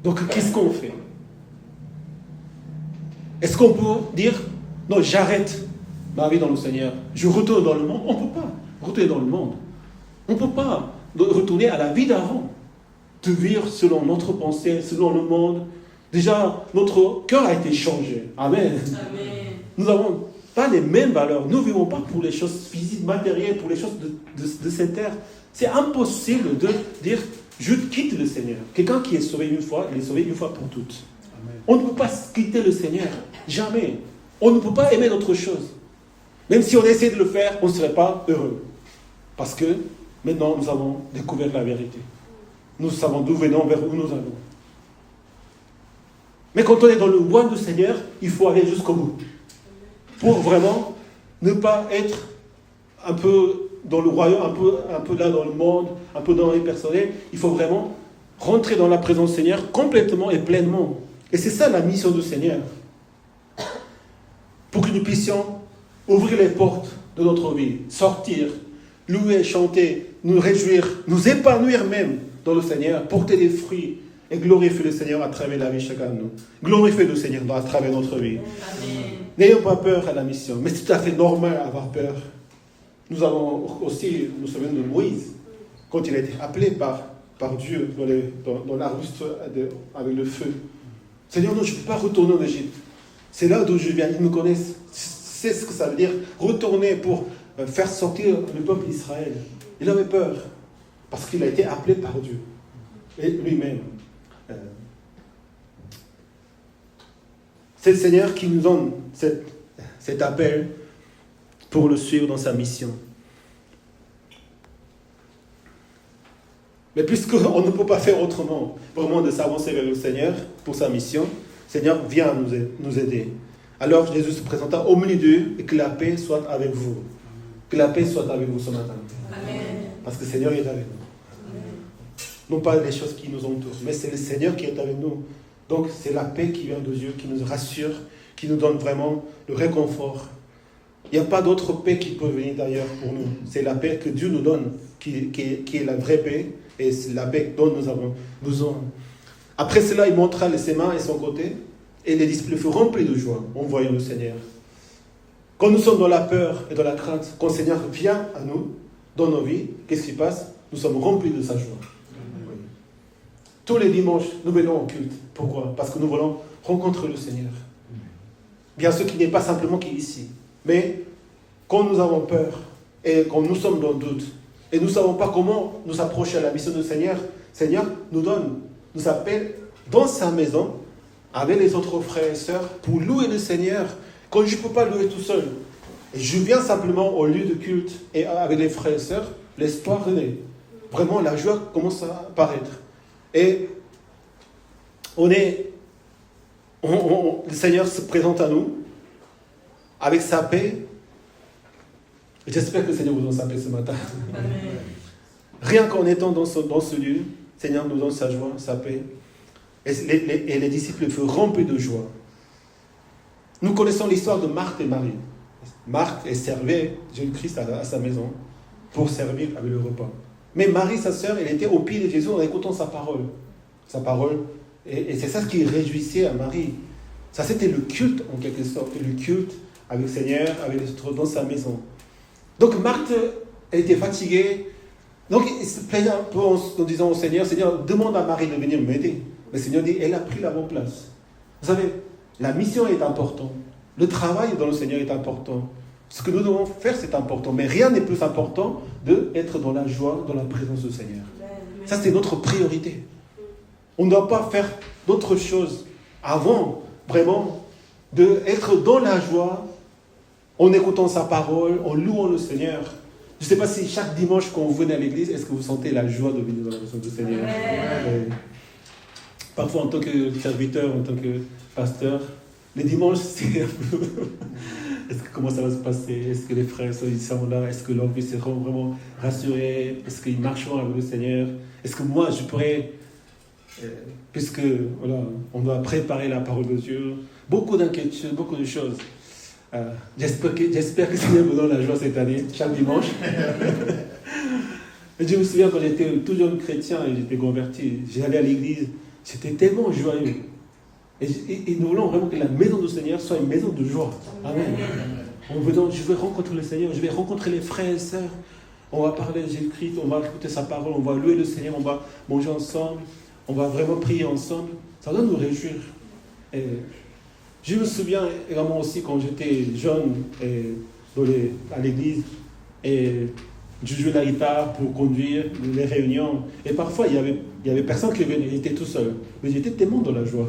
Donc, qu'est-ce qu'on fait? Est-ce qu'on peut dire, non, j'arrête ma vie dans le Seigneur, je retourne dans le monde? On ne peut pas retourner dans le monde. On ne peut pas retourner à la vie d'avant. De vivre selon notre pensée, selon le monde. Déjà, notre cœur a été changé. Amen. Amen. Nous n'avons pas les mêmes valeurs. Nous ne vivons pas pour les choses physiques, matérielles, pour les choses de cette terre. C'est impossible de dire, je quitte le Seigneur. Quelqu'un qui est sauvé une fois, il est sauvé une fois pour toutes. Amen. On ne peut pas quitter le Seigneur. Jamais. On ne peut pas aimer d'autre chose. Même si on essaie de le faire, on ne serait pas heureux. Parce que maintenant, nous avons découvert la vérité. Nous savons d'où venons, vers où nous allons. Mais quand on est dans le royaume du Seigneur, il faut aller jusqu'au bout. Pour vraiment ne pas être un peu dans le royaume, un peu là dans le monde, un peu dans les personnels. Il faut vraiment rentrer dans la présence du Seigneur complètement et pleinement. Et c'est ça la mission du Seigneur. Pour que nous puissions ouvrir les portes de notre vie, sortir, louer, chanter, nous réjouir, nous épanouir même dans le Seigneur, porter des fruits et glorifier le Seigneur à travers la vie de chacun de nous. Glorifier le Seigneur à travers notre vie. Amen. N'ayons pas peur à la mission, mais c'est tout à fait normal d'avoir peur. Nous avons aussi, nous souvenons de Moïse, quand il a été appelé par Dieu dans l'arbuste avec le feu. Seigneur, non, je ne peux pas retourner en Égypte. C'est là d'où je viens, ils me connaissent. C'est ce que ça veut dire, retourner pour faire sortir le peuple d'Israël. Il avait peur, parce qu'il a été appelé par Dieu, et lui-même. C'est le Seigneur qui nous donne cet appel pour le suivre dans sa mission. Mais puisqu'on ne peut pas faire autrement, vraiment de s'avancer vers le Seigneur pour sa mission, le Seigneur vient nous aider. Alors Jésus se présenta au milieu d'eux et que la paix soit avec vous. Que la paix soit avec vous ce matin. Amen. Parce que le Seigneur est avec nous. Amen. Non pas les choses qui nous entourent, mais c'est le Seigneur qui est avec nous. Donc c'est la paix qui vient de Dieu, qui nous rassure, qui nous donne vraiment le réconfort. Il n'y a pas d'autre paix qui peut venir d'ailleurs pour nous. C'est la paix que Dieu nous donne, qui est la vraie paix, et c'est la paix dont nous avons besoin. Après cela, il montra ses mains et son côté, et les disciples furent remplis de joie en voyant le Seigneur. Quand nous sommes dans la peur et dans la crainte, quand le Seigneur vient à nous, dans nos vies, qu'est-ce qui se passe? Nous sommes remplis de sa joie. Oui. Tous les dimanches, nous venons au culte. Pourquoi? Parce que nous voulons rencontre le Seigneur. Bien sûr qu'il n'est pas simplement qui est ici, mais quand nous avons peur et quand nous sommes dans le doute et nous ne savons pas comment nous approcher à la mission du Seigneur, Seigneur nous appelle dans sa maison avec les autres frères et sœurs pour louer le Seigneur quand je ne peux pas louer tout seul. Et je viens simplement au lieu de culte et avec les frères et sœurs, l'espoir renaît. Vraiment, la joie commence à apparaître. Et le Seigneur se présente à nous avec sa paix. J'espère que le Seigneur vous donne sa paix ce matin. Amen. Rien qu'en étant dans ce lieu, le Seigneur nous donne sa joie, sa paix. Et les disciples furent remplis de joie. Nous connaissons l'histoire de Marthe et Marie. Marthe servait Jésus-Christ à sa maison pour servir avec le repas. Mais Marie, sa sœur, elle était au pied de Jésus en écoutant sa parole. Sa parole. Et c'est ça qui réjouissait à Marie. Ça, c'était le culte, en quelque sorte. Le culte avec le Seigneur, avec les autres dans sa maison. Donc, Marthe, elle était fatiguée. Donc, il se plaignait un peu en disant au Seigneur, Seigneur, demande à Marie de venir m'aider. Le Seigneur dit, elle a pris la bonne place. Vous savez, la mission est importante. Le travail dans le Seigneur est important. Ce que nous devons faire, c'est important. Mais rien n'est plus important d'être dans la joie, dans la présence du Seigneur. Ça, c'est notre priorité. On ne doit pas faire d'autres choses avant, vraiment, d'être dans la joie, en écoutant sa parole, en louant le Seigneur. Je ne sais pas si chaque dimanche, quand vous venez à l'église, est-ce que vous sentez la joie de venir dans la maison du Seigneur. Parfois, en tant que serviteur, en tant que pasteur, les dimanches, c'est un peu... comment ça va se passer? Est-ce que les frères sont là? Est-ce que leur vie sera vraiment rassurée? Est-ce qu'ils marcheront avec le Seigneur? Est-ce que moi, je pourrais... puisque, voilà, on doit préparer la parole de Dieu. Beaucoup d'inquiétudes, beaucoup de choses. J'espère que le Seigneur me donne la joie cette année, chaque dimanche. Et je me souviens quand j'étais tout jeune chrétien et j'étais converti, j'allais à l'église, j'étais tellement joyeux. Et nous voulons vraiment que la maison du Seigneur soit une maison de joie. Amen. Je vais rencontrer le Seigneur, je vais rencontrer les frères et sœurs. On va parler de Jésus-Christ, on va écouter sa parole, on va louer le Seigneur, on va manger ensemble, on va vraiment prier ensemble. Ça doit nous réjouir. Et je me souviens également aussi quand j'étais jeune à l'église et je jouais la guitare pour conduire les réunions. Et parfois, il y avait personne qui venait, j'étais tout seul. Mais j'étais tellement dans la joie.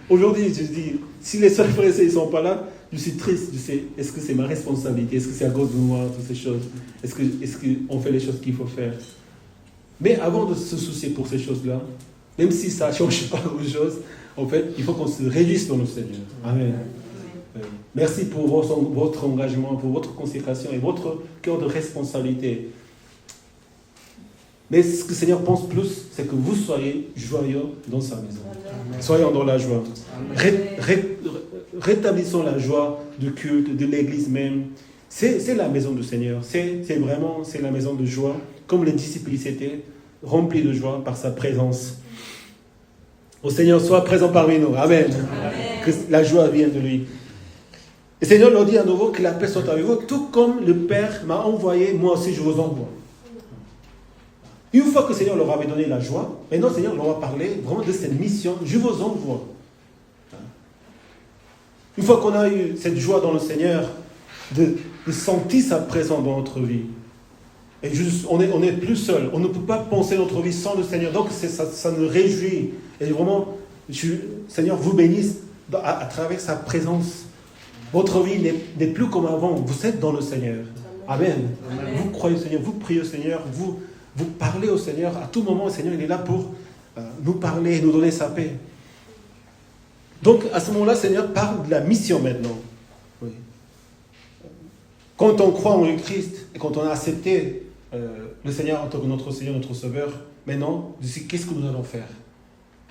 Aujourd'hui, je dis, si les seuls frères ne sont pas là, je suis triste. Je sais, est-ce que c'est ma responsabilité? Est-ce que c'est à cause de moi, toutes ces choses? Est-ce qu'on fait les choses qu'il faut faire? Mais avant de se soucier pour ces choses-là, même si ça ne change pas grand-chose, en fait, il faut qu'on se réjouisse dans le Seigneur. Amen. Merci pour votre engagement, pour votre consécration et votre cœur de responsabilité. Mais ce que le Seigneur pense plus, c'est que vous soyez joyeux dans sa maison. Amen. Soyons dans la joie. Rétablissons la joie du culte, de l'église même. C'est la maison du Seigneur. C'est la maison de joie, comme les disciples étaient remplis de joie par sa présence. Au Seigneur soit présent parmi nous. Amen. Amen. Que la joie vienne de lui. Et le Seigneur leur dit à nouveau que la paix soit avec vous, tout comme le Père m'a envoyé, moi aussi je vous envoie. Une fois que le Seigneur leur avait donné la joie, maintenant le Seigneur leur a parlé vraiment de cette mission, je vous envoie. Une fois qu'on a eu cette joie dans le Seigneur, de sentir sa présence dans notre vie, et juste, on est plus seul, on ne peut pas penser notre vie sans le Seigneur, donc ça nous réjouit. Et vraiment, Seigneur vous bénisse à travers sa présence. Votre vie n'est plus comme avant. Vous êtes dans le Seigneur. Amen. Amen. Vous croyez au Seigneur, vous priez au Seigneur, vous parlez au Seigneur. À tout moment, le Seigneur il est là pour nous parler, nous donner sa paix. Donc, à ce moment-là, le Seigneur parle de la mission maintenant. Oui. Quand on croit en Christ et quand on a accepté le Seigneur en tant que notre Seigneur, notre Sauveur, maintenant, qu'est-ce que nous allons faire?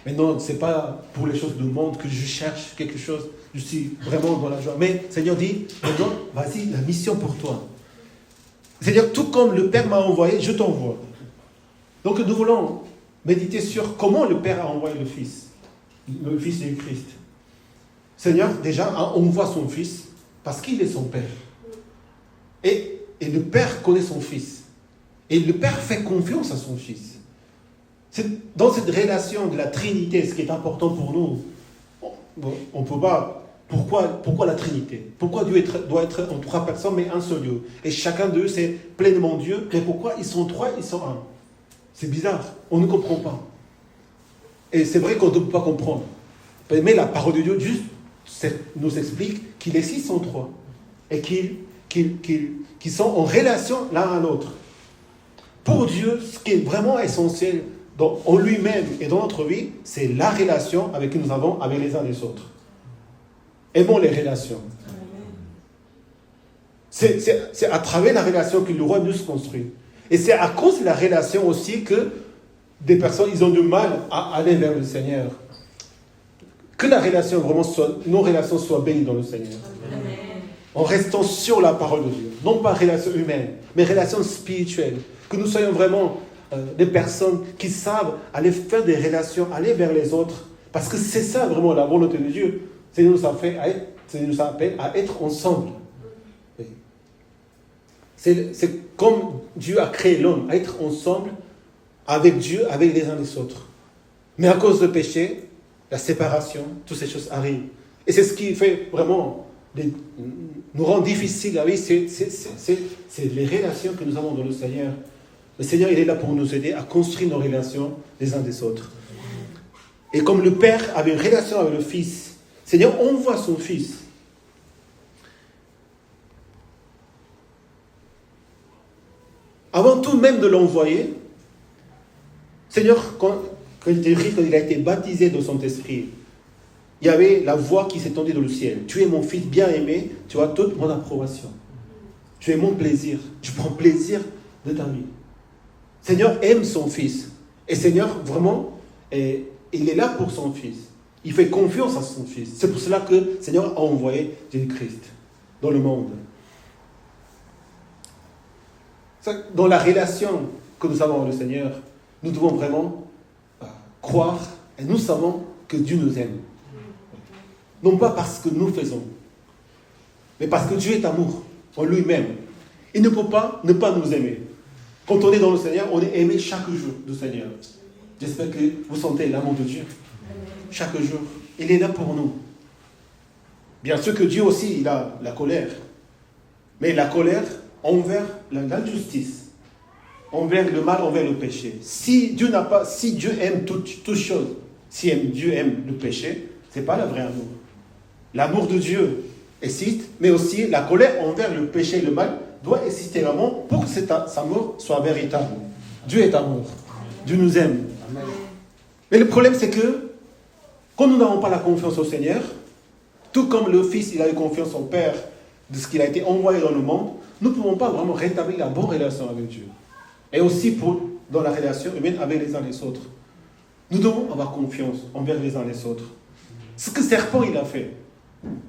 Maintenant, ce n'est pas pour les choses du monde que je cherche quelque chose. Je suis vraiment dans la joie. Mais le Seigneur dit, maintenant, vas-y, la mission pour toi. C'est-à-dire, tout comme le Père m'a envoyé, je t'envoie. Donc, nous voulons méditer sur comment le Père a envoyé le Fils du Christ. Seigneur, déjà, envoie son Fils parce qu'il est son Père. Et le Père connaît son Fils. Et le Père fait confiance à son Fils. C'est dans cette relation de la Trinité, ce qui est important pour nous, on ne peut pas. Pourquoi la Trinité? Pourquoi Dieu doit être en 3 personnes, mais un seul Dieu? Et chacun d'eux, c'est pleinement Dieu. Mais pourquoi ils sont 3, ils sont 1? C'est bizarre. On ne comprend pas. Et c'est vrai qu'on ne peut pas comprendre. Mais la parole de Dieu juste nous explique qu'il est 6 en 3. Et qu'ils sont en relation l'un à l'autre. Pour Dieu, ce qui est vraiment essentiel en lui-même et dans notre vie, c'est la relation que nous avons avec les uns et les autres. Aimons les relations. C'est à travers la relation que le roi nous construit. Et c'est à cause de la relation aussi que des personnes, ils ont du mal à aller vers le Seigneur. Que la relation vraiment nos relations soient bénies dans le Seigneur. Amen. En restant sur la parole de Dieu. Non pas relation humaine, mais relation spirituelle. Que nous soyons vraiment des personnes qui savent aller faire des relations, aller vers les autres. Parce que c'est ça vraiment la volonté de Dieu. Seigneur nous appelle à être ensemble. C'est comme Dieu a créé l'homme, à être ensemble avec Dieu, avec les uns les autres. Mais à cause du péché, la séparation, toutes ces choses arrivent. Et c'est ce qui fait vraiment, nous rend difficile la vie, c'est les relations que nous avons dans le Seigneur. Le Seigneur, il est là pour nous aider à construire nos relations les uns des autres. Et comme le Père avait une relation avec le Fils, le Seigneur envoie son Fils. Avant tout même de l'envoyer, Seigneur, quand il a été baptisé dans son esprit, il y avait la voix qui s'étendait dans le ciel. Tu es mon fils bien-aimé, tu as toute mon approbation. Tu es mon plaisir. Je prends plaisir de ta vie. Seigneur aime son fils. Et Seigneur, vraiment, il est là pour son fils. Il fait confiance à son fils. C'est pour cela que Seigneur a envoyé Jésus-Christ dans le monde. Dans la relation que nous avons avec le Seigneur, nous devons vraiment croire et nous savons que Dieu nous aime. Non pas parce que nous faisons, mais parce que Dieu est amour en lui-même. Il ne peut pas ne pas nous aimer. Quand on est dans le Seigneur, on est aimé chaque jour du Seigneur. J'espère que vous sentez l'amour de Dieu. Chaque jour, il est là pour nous. Bien sûr que Dieu aussi, il a la colère. Mais la colère envers l'injustice, envers le mal, envers le péché. Si Dieu aime toutes choses, si Dieu aime le péché, ce n'est pas le vrai amour. L'amour de Dieu existe, mais aussi la colère envers le péché et le mal doit exister vraiment pour que cet amour soit véritable. Dieu est amour. Dieu nous aime. Amen. Mais le problème, c'est que quand nous n'avons pas la confiance au Seigneur, tout comme le Fils, il a eu confiance au Père de ce qu'il a été envoyé dans le monde, nous ne pouvons pas vraiment rétablir la bonne relation avec Dieu. Et aussi dans la relation humaine avec les uns les autres. Nous devons avoir confiance envers les uns les autres. Ce que le serpent il a fait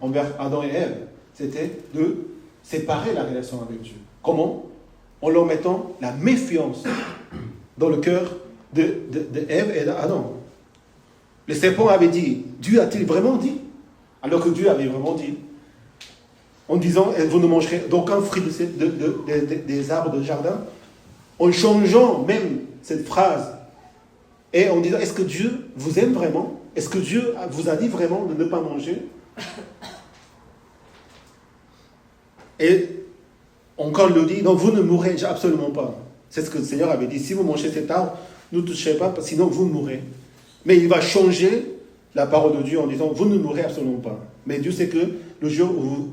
envers Adam et Ève, c'était de séparer la relation avec Dieu. Comment? En leur mettant la méfiance dans le cœur d'Ève et d'Adam. Le serpent avait dit, Dieu a-t-il vraiment dit? Alors que Dieu avait vraiment dit, en disant, vous ne mangerez d'aucun fruit des arbres de jardin, en changeant même cette phrase, et en disant, est-ce que Dieu vous aime vraiment? Est-ce que Dieu vous a dit vraiment de ne pas manger? Et encore il le dit, non, vous ne mourrez absolument pas. C'est ce que le Seigneur avait dit, si vous mangez cet arbre, ne touchez pas, sinon vous mourrez. Mais il va changer la parole de Dieu en disant, vous ne mourrez absolument pas. Mais Dieu sait que le jour où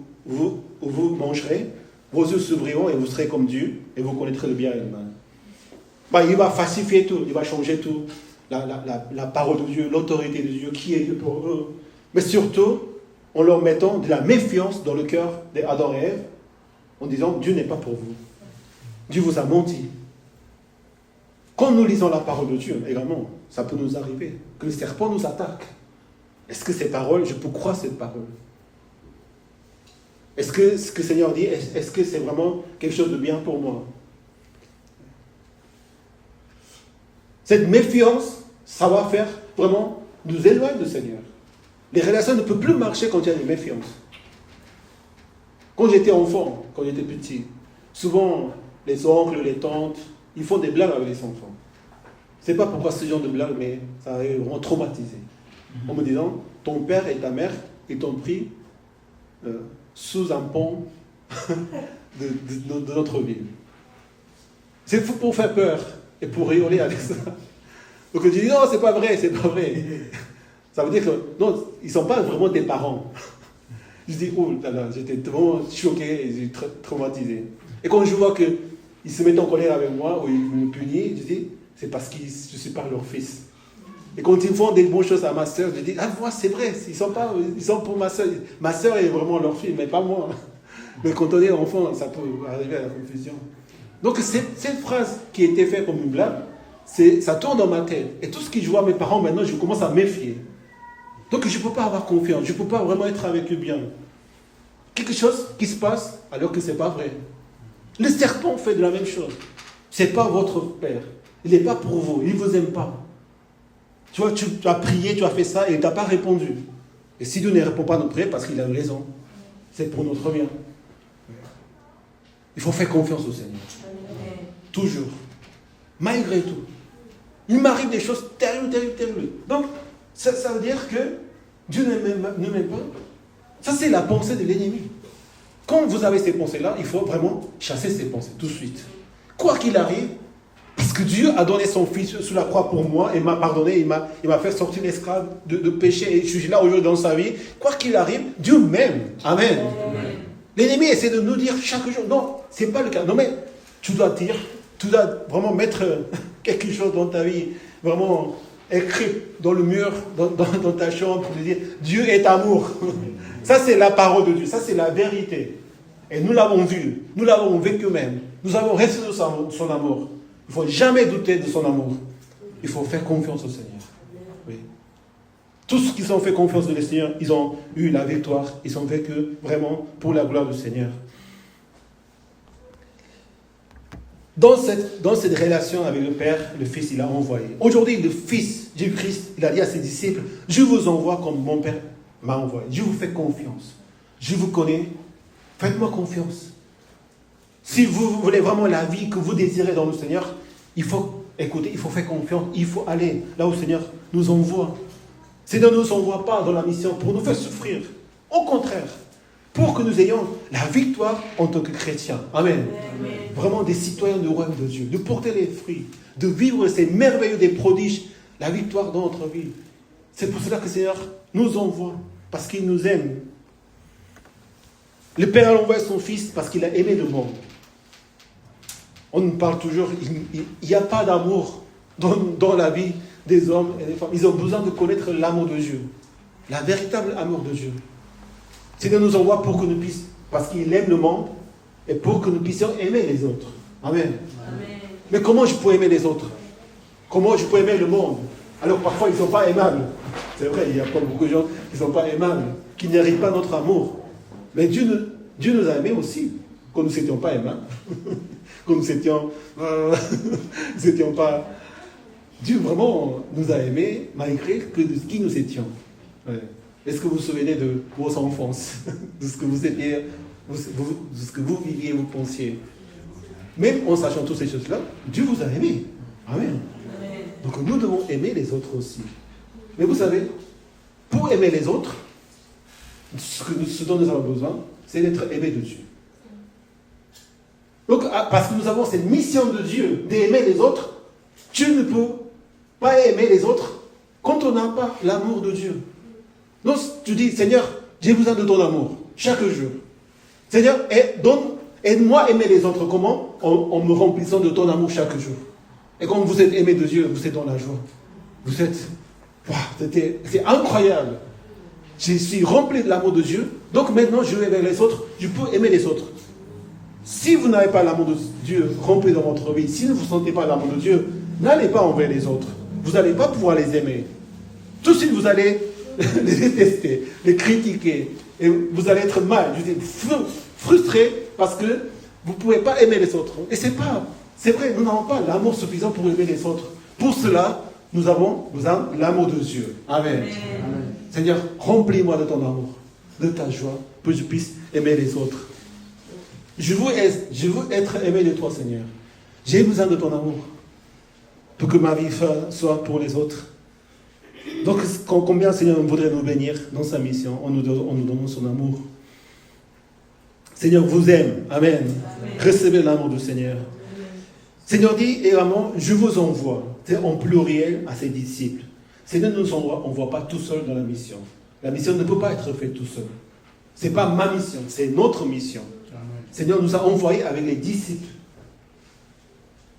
vous mangerez, vos yeux s'ouvriront et vous serez comme Dieu, et vous connaîtrez le bien et le mal. Il va falsifier tout, il va changer tout. La parole de Dieu, l'autorité de Dieu, qui est Dieu pour eux. Mais surtout, en leur mettant de la méfiance dans le cœur d'Adam et Ève, en disant, Dieu n'est pas pour vous. Dieu vous a menti. Quand nous lisons la parole de Dieu, également, ça peut nous arriver, que le serpent nous attaque. Est-ce que ces paroles, je peux croire cette parole? Est-ce que ce que le Seigneur dit, est-ce que c'est vraiment quelque chose de bien pour moi? Cette méfiance, ça va faire vraiment nous éloigner du Seigneur. Les relations ne peuvent plus marcher quand il y a une méfiance. Quand j'étais enfant, quand j'étais petit, souvent les oncles, les tantes, ils font des blagues avec les enfants. Je ne sais pas pourquoi ce genre de blague, mais ça a vraiment traumatisé. En me disant, ton père et ta mère, ils t'ont pris sous un pont de notre ville. C'est pour faire peur et pour rigoler avec ça. Donc je dis non, c'est pas vrai, c'est pas vrai. Ça veut dire que non, ils ne sont pas vraiment des parents. Je dis, oh là là, j'étais vraiment choqué et traumatisé. Et quand je vois qu'ils se mettent en colère avec moi ou ils me punissent, je dis, c'est parce que je ne suis pas leur fils. Et quand ils font des bonnes choses à ma soeur, je dis, ah, moi, c'est vrai, ils sont pour ma soeur. Ma soeur est vraiment leur fille, mais pas moi. Mais quand on est enfant, ça peut arriver à la confusion. Donc, cette phrase qui était faite comme une blague, ça tourne dans ma tête. Et tout ce que je vois mes parents maintenant, je commence à méfier. Donc, je ne peux pas avoir confiance. Je ne peux pas vraiment être avec eux bien. Quelque chose qui se passe alors que ce n'est pas vrai. Le serpent fait de la même chose. Ce n'est pas votre père. Il n'est pas pour vous. Il ne vous aime pas. Tu vois, tu as prié, tu as fait ça et il ne t'a pas répondu. Et si Dieu ne répond pas à notre prière, parce qu'il a raison, c'est pour notre bien. Il faut faire confiance au Seigneur. Toujours. Malgré tout. Il m'arrive des choses terribles. Donc, ça veut dire que Dieu ne m'aime pas. Ça, c'est la pensée de l'ennemi. Quand vous avez ces pensées-là, il faut vraiment chasser ces pensées tout de suite. Quoi qu'il arrive, parce que Dieu a donné son Fils sous la croix pour moi et m'a pardonné, il m'a fait sortir l'esclave de péché et je suis là aujourd'hui dans sa vie. Quoi qu'il arrive, Dieu m'aime. Amen. L'ennemi essaie de nous dire chaque jour, non, ce n'est pas le cas. Non, mais tu dois vraiment mettre quelque chose dans ta vie, vraiment écrit dans le mur, dans ta chambre, pour te dire, Dieu est amour. Ça, c'est la parole de Dieu, ça, c'est la vérité. Et nous l'avons vu, nous l'avons vécu même. Nous avons reçu de son amour. Il ne faut jamais douter de son amour. Il faut faire confiance au Seigneur. Oui. Tous ceux qui ont fait confiance au Seigneur, ils ont eu la victoire. Ils ont vécu vraiment pour la gloire du Seigneur. Dans cette relation avec le Père, le Fils, il a envoyé. Aujourd'hui, le Fils, Jésus-Christ, il a dit à ses disciples, je vous envoie comme mon Père m'a envoyé. Je vous fais confiance. Je vous connais. Faites-moi confiance. Si vous voulez vraiment la vie que vous désirez dans le Seigneur, il faut écouter, il faut faire confiance, il faut aller là où le Seigneur nous envoie. Le Seigneur ne nous envoie pas dans la mission pour nous faire souffrir. Au contraire, pour que nous ayons la victoire en tant que chrétiens. Amen. Amen. Vraiment des citoyens du royaume de Dieu, de porter les fruits, de vivre ces merveilleux des prodiges, la victoire dans notre vie. C'est pour cela que le Seigneur nous envoie, parce qu'il nous aime. Le Père a envoyé son Fils parce qu'il a aimé le monde. On nous parle toujours, il n'y a pas d'amour dans la vie des hommes et des femmes. Ils ont besoin de connaître l'amour de Dieu, la véritable amour de Dieu. Seigneur nous envoie pour que nous puissions, parce qu'il aime le monde, et pour que nous puissions aimer les autres. Amen. Amen. Mais comment je peux aimer les autres? Comment je peux aimer le monde? Alors parfois ils ne sont pas aimables. C'est vrai, il y a pas beaucoup de gens qui ne sont pas aimables, qui n'héritent pas notre amour. Mais Dieu nous a aimés aussi, quand nous n'étions pas aimables. Quand nous n'étions pas... Dieu vraiment nous a aimés malgré qui nous étions. Ouais. Est-ce que vous vous souvenez de vos enfances, de ce que vous étiez, de ce que vous viviez, vous pensiez? Même en sachant toutes ces choses-là, Dieu vous a aimés. Amen. Amen. Donc nous devons aimer les autres aussi. Mais vous savez, pour aimer les autres, ce dont nous avons besoin, c'est d'être aimés de Dieu. Donc, parce que nous avons cette mission de Dieu d'aimer les autres, tu ne peux pas aimer les autres quand on n'a pas l'amour de Dieu. Donc, tu dis, Seigneur, j'ai besoin de ton amour, chaque jour. Seigneur, aide-moi à aimer les autres. Comment? En me remplissant de ton amour chaque jour. Et quand vous êtes aimé de Dieu, vous êtes dans la joie. Vous êtes... Wow, c'est incroyable. Je suis rempli de l'amour de Dieu. Donc maintenant, je vais vers les autres. Je peux aimer les autres. Si vous n'avez pas l'amour de Dieu rempli dans votre vie, si vous ne sentez pas l'amour de Dieu, n'allez pas envers les autres. Vous n'allez pas pouvoir les aimer. Tout de suite, vous allez les détester, les critiquer. Et vous allez être mal, frustré parce que vous ne pouvez pas aimer les autres. Et c'est vrai, nous n'avons pas l'amour suffisant pour aimer les autres. Pour cela, nous avons besoin de l'amour de Dieu. Amen. Amen. Seigneur, remplis-moi de ton amour, de ta joie, pour que je puisse aimer les autres. Je veux être aimé de toi, Seigneur. J'ai besoin de ton amour pour que ma vie soit pour les autres. Donc, combien Seigneur voudrait nous bénir dans sa mission en nous donnant son amour. Seigneur vous aime. Amen. Recevez l'amour du Seigneur. Seigneur dit également, je vous envoie, c'est en pluriel à ses disciples. Seigneur ne nous envoie pas tout seul dans la mission. La mission ne peut pas être faite tout seul. Ce n'est pas ma mission, c'est notre mission. Seigneur nous a envoyés avec les disciples.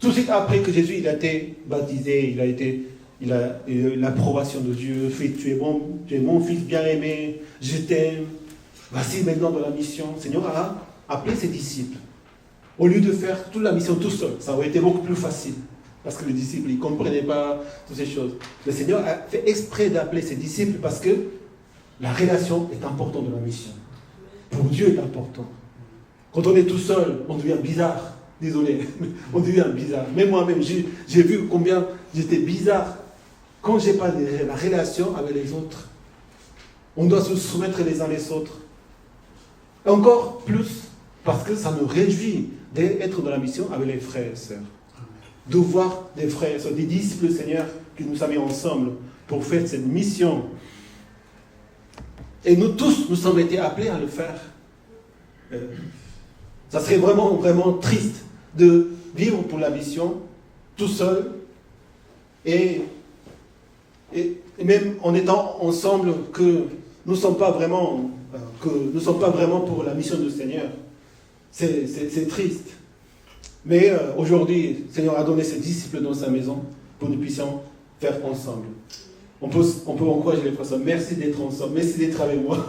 Tout de suite après que Jésus il a été baptisé, il a eu l'approbation de Dieu, tu es mon fils bien-aimé, je t'aime. Voici maintenant dans la mission. Seigneur a appelé ses disciples. Au lieu de faire toute la mission tout seul, ça aurait été beaucoup plus facile. Parce que les disciples, ils ne comprenaient pas toutes ces choses. Le Seigneur a fait exprès d'appeler ses disciples parce que la relation est importante dans la mission. Pour Dieu est important. Quand on est tout seul, on devient bizarre. Désolé, on devient bizarre. Même moi-même, j'ai vu combien j'étais bizarre quand je n'ai pas la relation avec les autres. On doit se soumettre les uns les autres. Encore plus, parce que ça me réjouit d'être dans la mission avec les frères et sœurs. De voir des frères et sœurs, des disciples, Seigneur, qui nous ont mis ensemble pour faire cette mission. Et nous tous, nous sommes été appelés à le faire. Ça serait vraiment, vraiment triste de vivre pour la mission tout seul et même en étant ensemble que nous ne sommes pas vraiment pour la mission du Seigneur. C'est triste. Mais aujourd'hui, le Seigneur a donné ses disciples dans sa maison pour que nous puissions faire ensemble. On peut encourager les frères. Merci d'être ensemble. Merci d'être avec moi.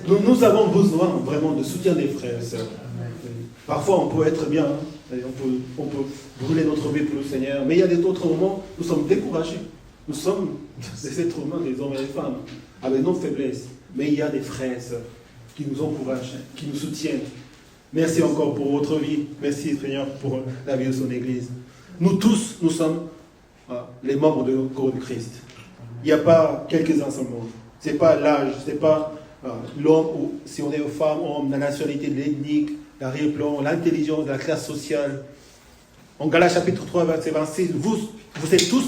Nous avons besoin vraiment de soutien des frères et sœurs. Parfois, on peut être bien, on peut brûler notre vie pour le Seigneur, mais il y a d'autres moments où nous sommes découragés. Nous sommes des êtres humains, des hommes et des femmes, avec nos faiblesses. Mais il y a des frères et sœurs qui nous encouragent, qui nous soutiennent. Merci encore pour votre vie. Merci Seigneur pour la vie de son Église. Nous tous, nous sommes les membres du corps de Christ. Il n'y a pas quelques-uns seulement. Ce n'est pas l'âge, ce n'est pas l'homme, ou si on est femme, homme, la nationalité, l'ethnique, l'arrière-plan, l'intelligence, la classe sociale. En Galates chapitre 3, verset 26, vous êtes tous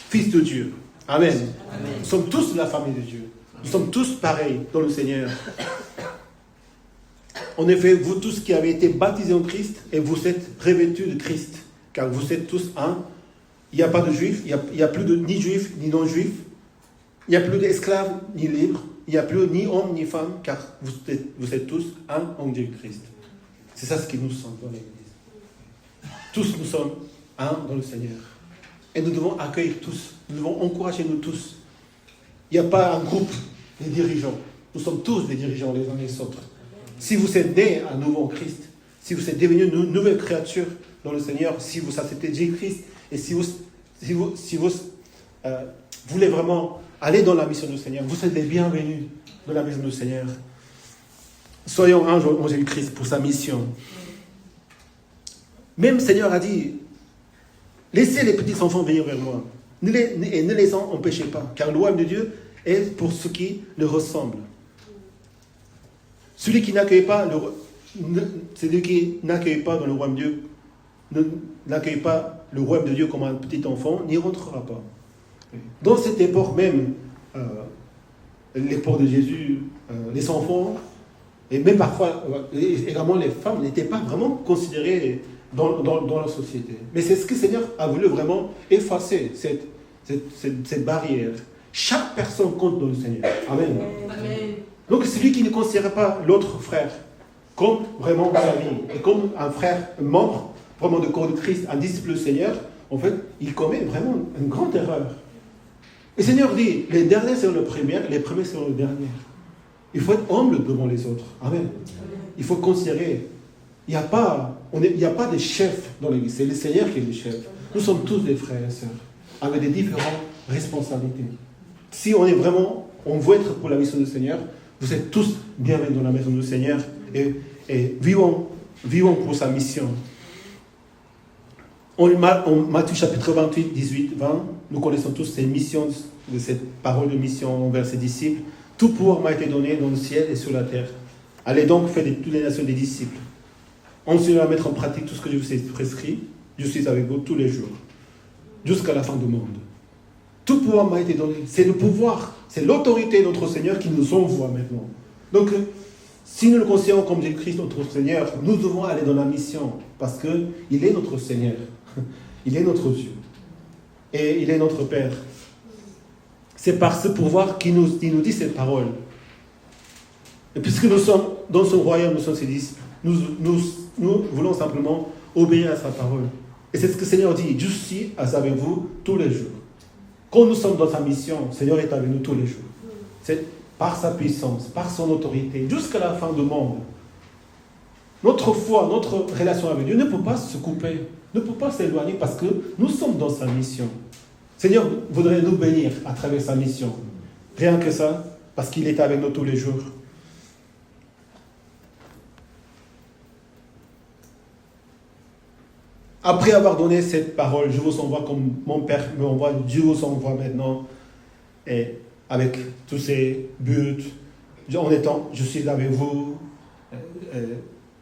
fils de Dieu. Amen. Amen. Nous sommes tous la famille de Dieu. Nous sommes tous pareils dans le Seigneur. En effet, vous tous qui avez été baptisés en Christ, et vous êtes revêtus de Christ, car vous êtes tous un. Il n'y a pas de juifs, il n'y a plus de ni juifs ni non-juifs. Il n'y a plus d'esclaves ni libres. Il n'y a plus ni homme ni femme, car vous êtes tous un en Dieu Christ. C'est ça ce qui nous sommes dans l'Église. Tous nous sommes un dans le Seigneur. Et nous devons accueillir tous. Nous devons encourager nous tous. Il n'y a pas un groupe de dirigeants. Nous sommes tous des dirigeants les uns les autres. Si vous êtes nés à nouveau en Christ, si vous êtes devenus une nouvelle créature dans le Seigneur, si vous acceptez Jésus-Christ, et si vous voulez vraiment aller dans la mission du Seigneur, vous êtes les bienvenus dans la maison du Seigneur. Soyons un en Jésus-Christ pour sa mission. Même le Seigneur a dit, laissez les petits enfants venir vers moi, et ne les en empêchez pas, car le royaume de Dieu est pour ceux qui le ressemblent. Celui qui n'accueille pas dans le royaume de Dieu, n'accueille pas le royaume de Dieu comme un petit enfant, n'y rentrera pas. Dans cette époque même, l'époque de Jésus, les enfants, et même parfois également les femmes, n'étaient pas vraiment considérées dans la société. Mais c'est ce que le Seigneur a voulu vraiment effacer, cette barrière. Chaque personne compte dans le Seigneur. Amen. Amen. Donc celui qui ne considère pas l'autre frère comme vraiment sa vie, et comme un frère, un membre vraiment de corps de Christ, un disciple du Seigneur, en fait, il commet vraiment une grande erreur. Et le Seigneur dit, les derniers seront les premiers seront les derniers. Il faut être humble devant les autres. Amen. Il faut considérer, il n'y a pas de chef dans l'Église, c'est le Seigneur qui est le chef. Nous sommes tous des frères et sœurs, avec des différentes responsabilités. Si on veut être pour la mission du Seigneur, vous êtes tous bienvenus dans la maison du Seigneur et vivons pour sa mission. En Matthieu chapitre 28, 18, 20, nous connaissons tous ces missions, de cette parole de mission envers ses disciples. Tout pouvoir m'a été donné dans le ciel et sur la terre. Allez donc faire de toutes les nations des disciples. Enseignez à mettre en pratique tout ce que je vous ai prescrit. je suis avec vous tous les jours, jusqu'à la fin du monde. Tout pouvoir m'a été donné. C'est le pouvoir, c'est l'autorité de notre Seigneur qui nous envoie maintenant. Donc, si nous le considérons comme Jésus-Christ, notre Seigneur, nous devons aller dans la mission, parce qu'il est notre Seigneur, il est notre Dieu, et il est notre Père. C'est par ce pouvoir qu'il nous dit cette parole. Et puisque nous sommes dans son royaume, nous sommes ses disciples, nous voulons simplement obéir à sa parole. Et c'est ce que le Seigneur dit, je suis avec vous tous les jours. Quand nous sommes dans sa mission, le Seigneur est avec nous tous les jours. C'est par sa puissance, par son autorité, jusqu'à la fin du monde. Notre foi, notre relation avec Dieu ne peut pas se couper, ne peut pas s'éloigner parce que nous sommes dans sa mission. Le Seigneur voudrait nous bénir à travers sa mission. Rien que ça, parce qu'il est avec nous tous les jours. Après avoir donné cette parole, je vous envoie comme mon Père me envoie, Dieu vous envoie maintenant, et avec tous ces buts, en étant, je suis avec vous,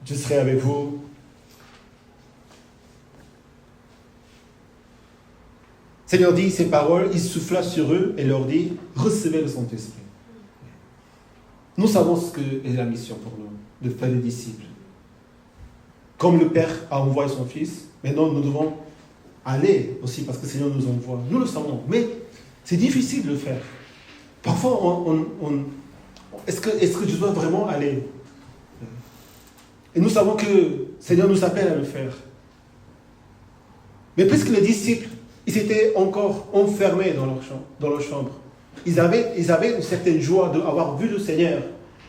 je serai avec vous. Le Seigneur dit ces paroles, il souffla sur eux et leur dit, recevez le Saint-Esprit. Nous savons ce qu'est la mission pour nous, de faire des disciples. Comme le Père a envoyé son Fils, maintenant nous devons aller aussi parce que le Seigneur nous envoie. Nous le savons, mais c'est difficile de le faire. Parfois, est-ce que je dois vraiment aller? Et nous savons que le Seigneur nous appelle à le faire. Mais puisque les disciples, ils étaient encore enfermés dans leur chambre. Ils avaient une certaine joie d'avoir vu le Seigneur.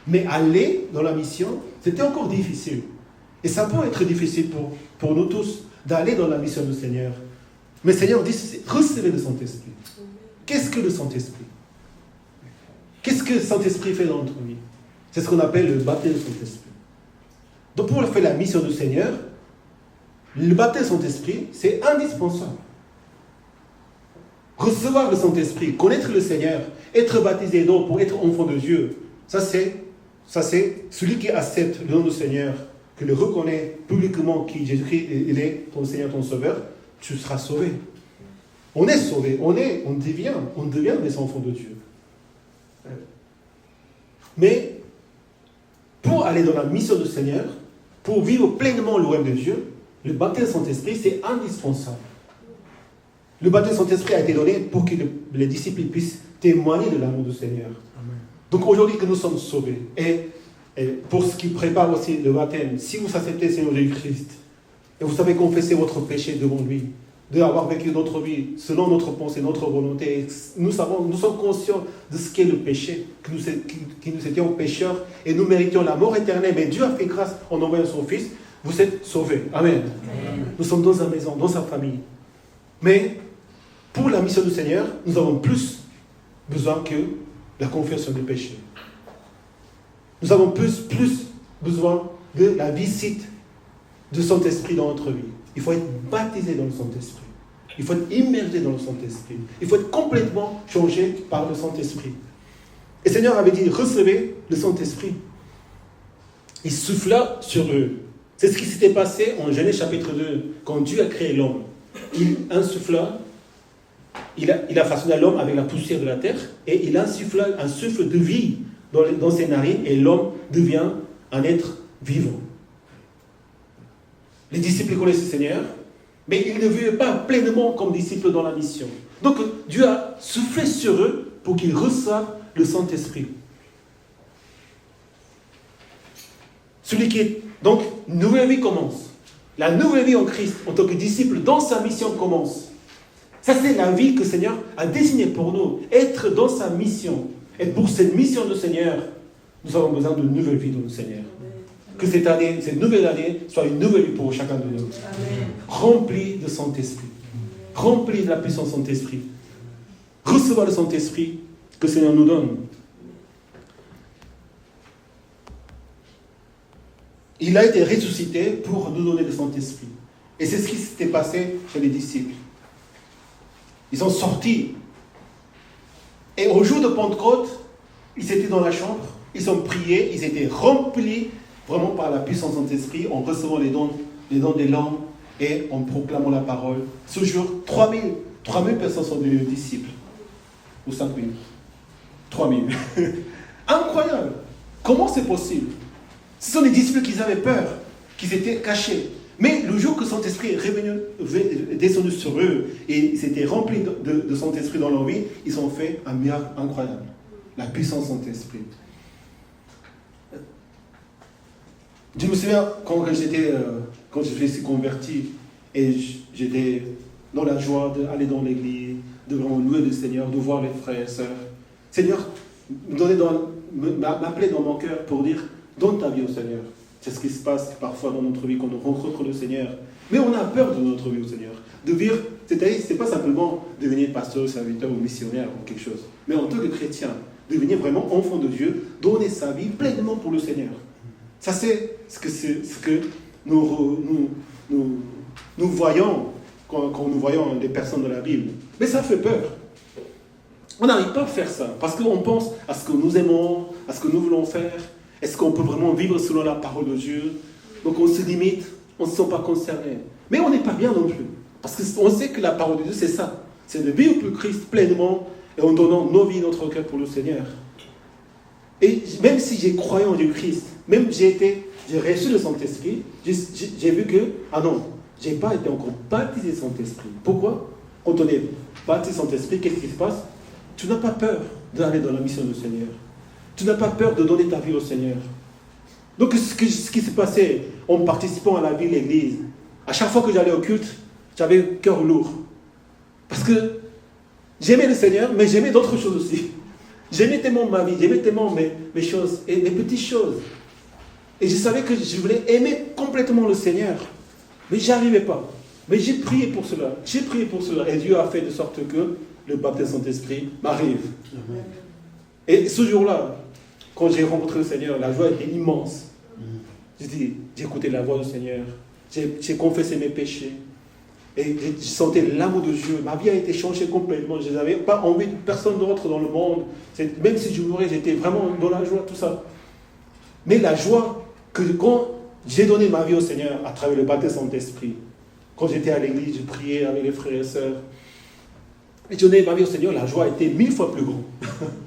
Mais aller dans la mission, c'était encore difficile. Et ça peut être difficile pour nous tous d'aller dans la mission du Seigneur. Mais le Seigneur dit, recevez le Saint-Esprit. Qu'est-ce que le Saint-Esprit? Qu'est-ce que le Saint-Esprit fait dans notre vie? C'est ce qu'on appelle le baptême du Saint-Esprit. Donc pour faire la mission du Seigneur, le baptême du Saint-Esprit, c'est indispensable. Recevoir le Saint-Esprit, connaître le Seigneur, être baptisé donc pour être enfant de Dieu, ça c'est celui qui accepte le nom du Seigneur, qui le reconnaît publiquement, qui Jésus-Christ il est ton Seigneur, ton Sauveur, tu seras sauvé. On est sauvé, on devient des enfants de Dieu. Mais pour aller dans la mission du Seigneur, pour vivre pleinement le royaume de Dieu, le baptême du Saint-Esprit, c'est indispensable. Le baptême du Saint-Esprit a été donné pour que les disciples puissent témoigner de l'amour du Seigneur. Amen. Donc aujourd'hui que nous sommes sauvés, et pour ce qui prépare aussi le baptême, si vous acceptez le Seigneur Jésus-Christ, et vous savez confesser votre péché devant lui, d'avoir vécu notre vie selon notre pensée, notre volonté, nous sommes conscients de ce qu'est le péché, que nous étions pécheurs et nous méritions la mort éternelle, mais Dieu a fait grâce en envoyant son Fils, vous êtes sauvés. Amen. Amen. Nous sommes dans sa maison, dans sa famille. Mais pour la mission du Seigneur, nous avons plus besoin que la confession des péchés. Nous avons plus besoin de la visite du Saint-Esprit dans notre vie. Il faut être baptisé dans le Saint-Esprit. Il faut être immergé dans le Saint-Esprit. Il faut être complètement changé par le Saint-Esprit. Et le Seigneur avait dit, recevez le Saint-Esprit. Il souffla sur eux. C'est ce qui s'était passé en Genèse chapitre 2, quand Dieu a créé l'homme. Il insuffla, il a façonné l'homme avec la poussière de la terre, et il insuffla un souffle de vie dans ses narines, et l'homme devient un être vivant. Les disciples connaissaient le Seigneur, mais ils ne vivaient pas pleinement comme disciples dans la mission. Donc Dieu a soufflé sur eux pour qu'ils reçoivent le Saint-Esprit. Donc, une nouvelle vie commence. La nouvelle vie en Christ, en tant que disciple, dans sa mission commence. Ça, c'est la vie que le Seigneur a dessinée pour nous. Être dans sa mission. Et pour cette mission du Seigneur, nous avons besoin d'une nouvelle vie dans le Seigneur. Que cette nouvelle année, soit une nouvelle vie pour chacun de nous. Amen. Remplie de Saint-Esprit. Remplie de la puissance Saint-Esprit. Recevoir le Saint-Esprit que le Seigneur nous donne. Il a été ressuscité pour nous donner le Saint-Esprit. Et c'est ce qui s'était passé chez les disciples. Ils sont sortis. Et au jour de Pentecôte, ils étaient dans la chambre, ils ont prié, ils étaient remplis vraiment par la puissance de Saint-Esprit en recevant les dons des langues, et en proclamant la parole. Ce jour, 3000 personnes sont devenues disciples. Ou 5000. 3000. Incroyable. Comment c'est possible? Ce sont des disciples qui avaient peur, qui s'étaient cachés. Mais le jour que Saint-Esprit est descendu sur eux et ils étaient remplis de Saint-Esprit dans leur vie, ils ont fait un miracle incroyable. La puissance Saint-Esprit. Je me souviens quand je me suis converti et j'étais dans la joie d'aller dans l'église, de vraiment louer le Seigneur, de voir les frères et sœurs. Seigneur m'appelait dans mon cœur pour dire, donne ta vie au Seigneur. C'est ce qui se passe parfois dans notre vie quand on rencontre le Seigneur. Mais on a peur de notre vie au Seigneur. De vivre, c'est-à-dire, ce n'est pas simplement devenir pasteur, serviteur ou missionnaire ou quelque chose. Mais en tant que chrétien, devenir vraiment enfant de Dieu, donner sa vie pleinement pour le Seigneur. Ça, c'est ce que nous voyons quand nous voyons des personnes de la Bible. Mais ça fait peur. On n'arrive pas à faire ça parce qu'on pense à ce que nous aimons, à ce que nous voulons faire. Est-ce qu'on peut vraiment vivre selon la parole de Dieu? Donc on se limite, on ne se sent pas concerné. Mais on n'est pas bien non plus. Parce qu'on sait que la parole de Dieu, c'est ça. C'est de vivre le Christ pleinement et en donnant nos vies, notre cœur pour le Seigneur. Et même si j'ai croyant du Christ, même j'ai reçu le Saint-Esprit, j'ai vu que, ah non, je n'ai pas été encore baptisé Saint-Esprit. Pourquoi? Quand on est baptisé Saint-Esprit, qu'est-ce qui se passe? Tu n'as pas peur d'aller dans la mission du Seigneur. Tu n'as pas peur de donner ta vie au Seigneur. Donc ce qui s'est passé en participant à la vie de l'Église, à chaque fois que j'allais au culte, j'avais le cœur lourd. Parce que j'aimais le Seigneur, mais j'aimais d'autres choses aussi. J'aimais tellement ma vie, j'aimais tellement mes choses, et mes petites choses. Et je savais que je voulais aimer complètement le Seigneur. Mais je n'y arrivais pas. Mais j'ai prié pour cela. Et Dieu a fait de sorte que le baptême Saint-Esprit m'arrive. Amen. Et ce jour-là, quand j'ai rencontré le Seigneur, la joie était immense. J'ai écouté la voix du Seigneur. J'ai confessé mes péchés. Et je sentais l'amour de Dieu. Ma vie a été changée complètement. Je n'avais pas envie de personne d'autre dans le monde. Même si je mourais, j'étais vraiment dans la joie, tout ça. Mais la joie que quand j'ai donné ma vie au Seigneur à travers le baptême Saint-Esprit, quand j'étais à l'église, je priais avec les frères et sœurs. Et j'ai donné ma vie au Seigneur, la joie était 1000 fois plus grande.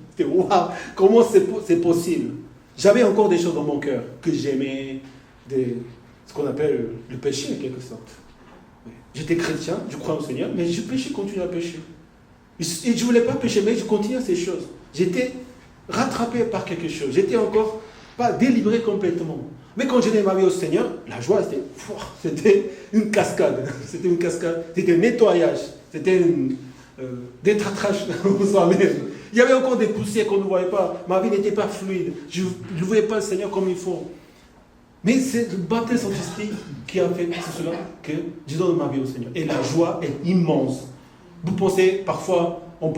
C'était waouh, comment c'est possible? J'avais encore des choses dans mon cœur que j'aimais, ce qu'on appelle le péché en quelque sorte. J'étais chrétien, je crois au Seigneur, mais je péchais, continuais à pécher. Et je ne voulais pas pécher, mais je continuais à ces choses. J'étais rattrapé par quelque chose. J'étais encore pas délivré complètement. Mais quand j'ai donné ma vie au Seigneur, la joie, c'était une cascade. C'était une cascade, c'était un nettoyage, c'était un détartrage de soi-même. Il y avait encore des poussières qu'on ne voyait pas. Ma vie n'était pas fluide. Je ne voyais pas le Seigneur comme il faut. Mais c'est le baptême Saint-Esprit qui a fait cela, que je donne ma vie au Seigneur. Et la joie est immense. Vous pensez, parfois, on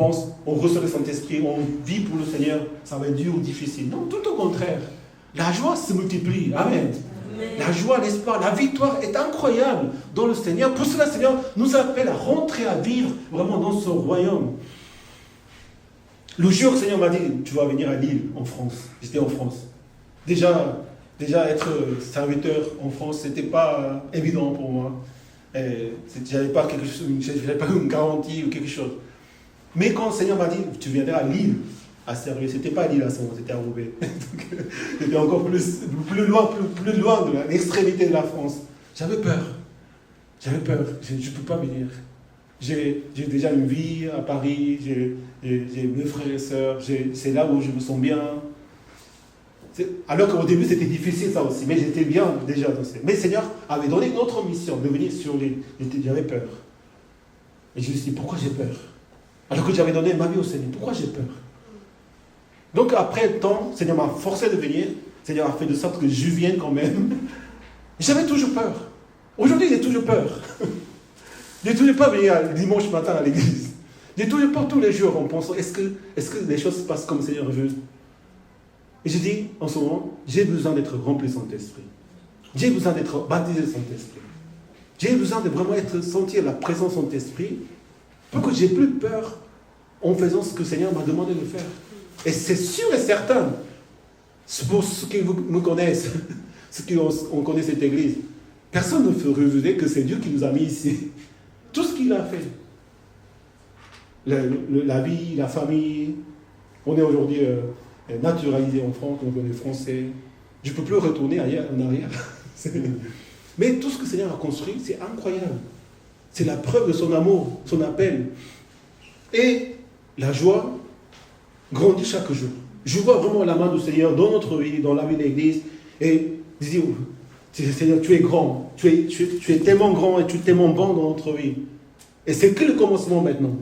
reçoit le Saint-Esprit, on vit pour le Seigneur, ça va être dur ou difficile. Non, tout au contraire. La joie se multiplie. Amen. Amen. La joie, l'espoir, la victoire est incroyable dans le Seigneur. Pour cela, le Seigneur nous appelle à rentrer, à vivre vraiment dans son royaume. Le jour que le Seigneur m'a dit, tu vas venir à Lille, en France. J'étais en France. Déjà être serviteur en France, ce n'était pas évident pour moi. Je n'avais pas une garantie ou quelque chose. Mais quand le Seigneur m'a dit, tu viendras à Lille à servir, ce n'était pas à Lille à ce moment, c'était à Roubaix. C'était encore plus loin de l'extrémité de la France. J'avais peur. Je ne peux pas venir. J'ai déjà une vie à Paris, j'ai mes frères et sœurs, c'est là où je me sens bien. Alors qu'au début c'était difficile ça aussi, mais j'étais bien déjà. Mais le Seigneur avait donné une autre mission, de venir sur l'île. J'avais peur. Et je me suis dit, pourquoi j'ai peur? Alors que j'avais donné ma vie au Seigneur, pourquoi j'ai peur? Donc après le temps, le Seigneur m'a forcé de venir, le Seigneur a fait de sorte que je vienne quand même. J'avais toujours peur. Aujourd'hui j'ai toujours peur. Je n'ai toujours pas venu le dimanche matin à l'église. J'ai toujours peur tous les jours en pensant, est-ce que les choses se passent comme le Seigneur veut? Et je dis, en ce moment, j'ai besoin d'être rempli de Saint-Esprit. J'ai besoin d'être baptisé de Saint-Esprit. J'ai besoin de vraiment sentir la présence de Saint-Esprit pour que j'ai plus peur en faisant ce que le Seigneur m'a demandé de faire. Et c'est sûr et certain, pour ceux qui me connaissent, ceux qui connaissent cette église, Personne ne peut refuser que c'est Dieu qui nous a mis ici. Tout ce qu'il a fait. La vie, la famille. On est aujourd'hui naturalisé en France, donc on est français. Je ne peux plus retourner en arrière. Mais tout ce que le Seigneur a construit, c'est incroyable. C'est la preuve de son amour, son appel. Et la joie grandit chaque jour. Je vois vraiment la main du Seigneur dans notre vie, dans la vie de l'Église. Et je dis, Seigneur, tu es grand. Tu es tellement grand et tu es tellement bon dans notre vie. Et c'est que le commencement maintenant.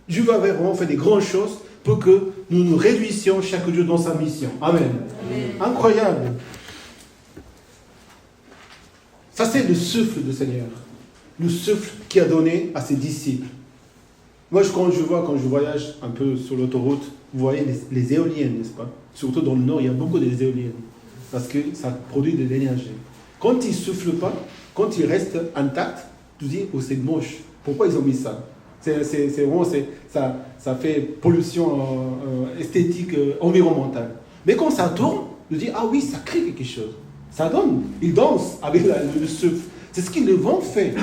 Dieu va vraiment faire des grandes choses pour que nous nous réjouissions chaque jour dans sa mission. Amen. Amen. Incroyable. Ça, c'est le souffle du Seigneur. Le souffle qu'il a donné à ses disciples. Moi, quand je voyage un peu sur l'autoroute, vous voyez les éoliennes, n'est-ce pas? Surtout dans le nord, il y a beaucoup d'éoliennes. Parce que ça produit de l'énergie. Quand ils ne soufflent pas, quand ils restent intacts, tu dis, oh, c'est moche. Pourquoi ils ont mis ça? C'est vraiment, ça fait pollution esthétique, environnementale. Mais quand ça tourne, tu dis, ah oui, ça crée quelque chose. Ça donne. Ils dansent avec le souffle. C'est ce que le vent fait.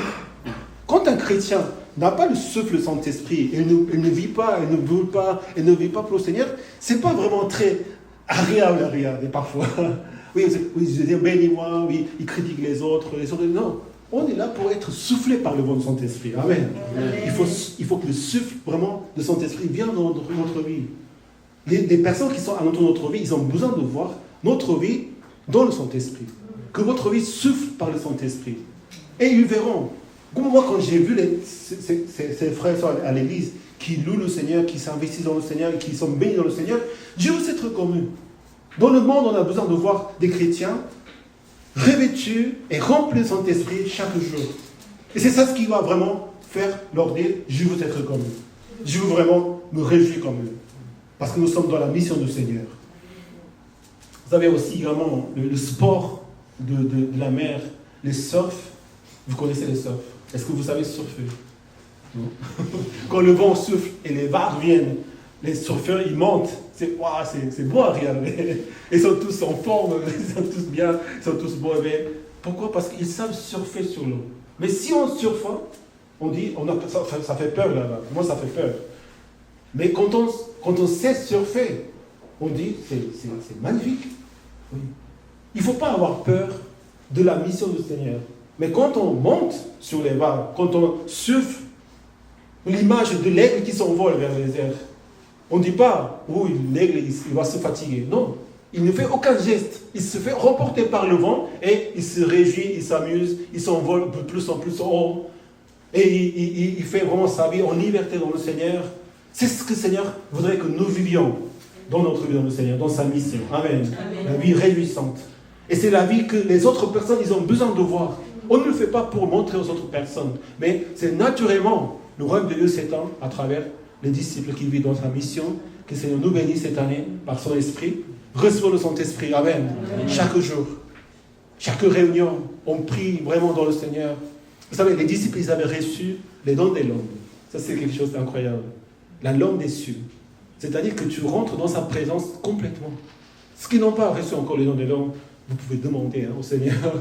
Quand un chrétien n'a pas le souffle du Saint-Esprit, il ne vit pas, il ne brûle pas, il ne vit pas pour le Seigneur, c'est pas vraiment très agréable à regarder parfois. Oui, je dis, bénis-moi, oui, il critique les autres. Non, on est là pour être soufflé par le vent du Saint-Esprit. Amen. Amen. Il faut que le souffle vraiment de Saint-Esprit vienne dans notre vie. Les personnes qui sont à notre vie, ils ont besoin de voir notre vie dans le Saint-Esprit. Que votre vie souffle par le Saint-Esprit. Et ils verront. Comme moi, quand j'ai vu ces frères et sœurs à l'église qui louent le Seigneur, qui s'investissent dans le Seigneur et qui sont bénis dans le Seigneur, Dieu veut être comme eux. Dans le monde, on a besoin de voir des chrétiens revêtus et remplis de Saint-Esprit chaque jour. Et c'est ça ce qui va vraiment faire leur dire, je veux être comme eux. Je veux vraiment me réjouir comme eux. Parce que nous sommes dans la mission du Seigneur. Vous avez aussi également le sport de la mer, les surf. Vous connaissez les surf. Est-ce que vous savez surfer? Non. Quand le vent souffle et les vagues viennent, les surfeurs, ils montent. C'est beau à regarder. Ils sont tous en forme, ils sont tous bien, ils sont tous beaux. Pourquoi? Parce qu'ils savent surfer sur l'eau. Mais si on surfe, on dit, ça fait peur là-bas. Moi, ça fait peur. Mais quand on sait surfer, on dit, c'est magnifique. Oui. Il ne faut pas avoir peur de la mission du Seigneur. Mais quand on monte sur les vagues, quand on surfe, l'image de l'aigle qui s'envole vers les airs, on ne dit pas, oui, l'aigle, il va se fatiguer. Non, il ne fait aucun geste. Il se fait remporter par le vent et il se réjouit, il s'amuse, il s'envole de plus en plus en haut. Et il fait vraiment sa vie en liberté dans le Seigneur. C'est ce que le Seigneur voudrait que nous vivions dans notre vie dans le Seigneur, dans sa mission. Amen. Amen. La vie réjouissante. Et c'est la vie que les autres personnes, ils ont besoin de voir. On ne le fait pas pour montrer aux autres personnes, mais c'est naturellement le royaume de Dieu s'étend à travers les disciples qui vivent dans sa mission. Que le Seigneur nous bénisse cette année par son esprit. Recevons le Saint-Esprit. Amen. Amen. Chaque jour, chaque réunion, on prie vraiment dans le Seigneur. Vous savez, les disciples, ils avaient reçu les dons des langues. Ça, c'est quelque chose d'incroyable. La langue des cieux. C'est-à-dire que tu rentres dans sa présence complètement. Ceux qui n'ont pas reçu encore les dons des langues, vous pouvez demander au Seigneur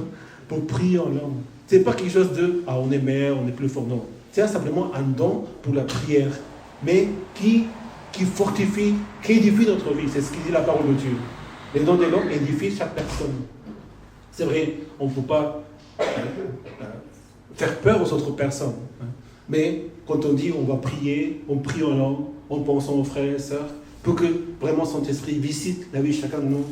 pour prier en langue. Ce n'est pas quelque chose de « ah, on est meilleur, on est plus fort ». Non. C'est simplement un don pour la prière, mais qui fortifie, qui édifie notre vie. C'est ce qui dit la parole de Dieu. Les dons des langues édifient chaque personne. C'est vrai, on ne peut pas faire peur aux autres personnes. Mais quand on dit on va prier, on prie en langue, en pensant aux frères et sœurs, pour que vraiment Saint-Esprit visite la vie de chacun de nous.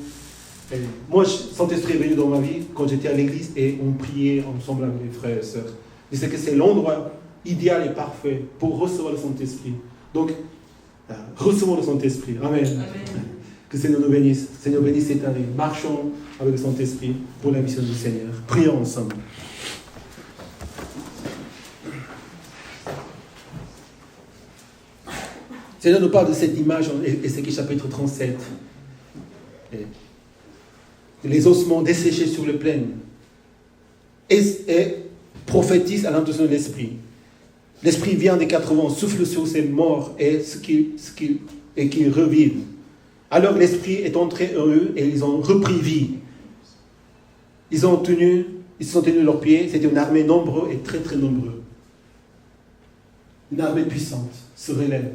Et moi, Saint-Esprit est venu dans ma vie quand j'étais à l'église et on priait ensemble avec mes frères et sœurs. Et c'est que c'est l'endroit idéal et parfait pour recevoir le Saint-Esprit. Donc, recevons le Saint-Esprit. Amen. Amen. Que le Seigneur nous bénisse. Le Seigneur bénisse cette année. Marchons avec le Saint-Esprit pour la mission du Seigneur. Prions ensemble. Le Seigneur nous parle de cette image en Ézéchiel chapitre 37. Les ossements desséchés sur le plaine. Et prophétise à l'intention de l'Esprit. L'Esprit vient des 4 vents, souffle sur ces morts et qu'ils revivent. Alors l'Esprit est entré en eux et ils ont repris vie. Ils ont tenu Ils se sont tenus leurs pieds. C'était une armée nombreuse et très très nombreuse. Une armée puissante se relève.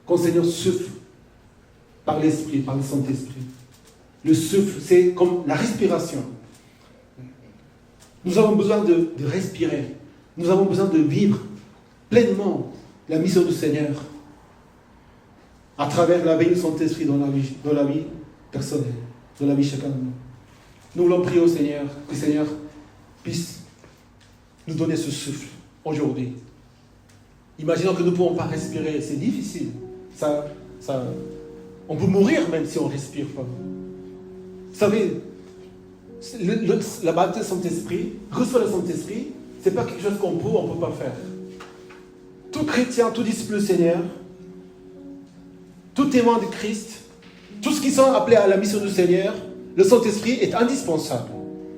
Quand le Seigneur souffle par l'Esprit, par le Saint-Esprit. Le souffle, c'est comme la respiration. Nous avons besoin de respirer. Nous avons besoin de vivre pleinement la mission du Seigneur à travers la veille du Saint-Esprit dans la vie personnelle, dans la vie de chacun de nous. Nous voulons prier au Seigneur, que le Seigneur puisse nous donner ce souffle aujourd'hui. Imaginons que nous ne pouvons pas respirer, c'est difficile. On peut mourir même si on ne respire pas. Vous savez, la baptême du Saint-Esprit, recevoir le Saint-Esprit, ce n'est pas quelque chose qu'on peut ou on ne peut pas faire. Tout chrétien, tout disciple du Seigneur, tout témoin de Christ, tous ceux qui sont appelés à la mission du Seigneur, le Saint-Esprit est indispensable.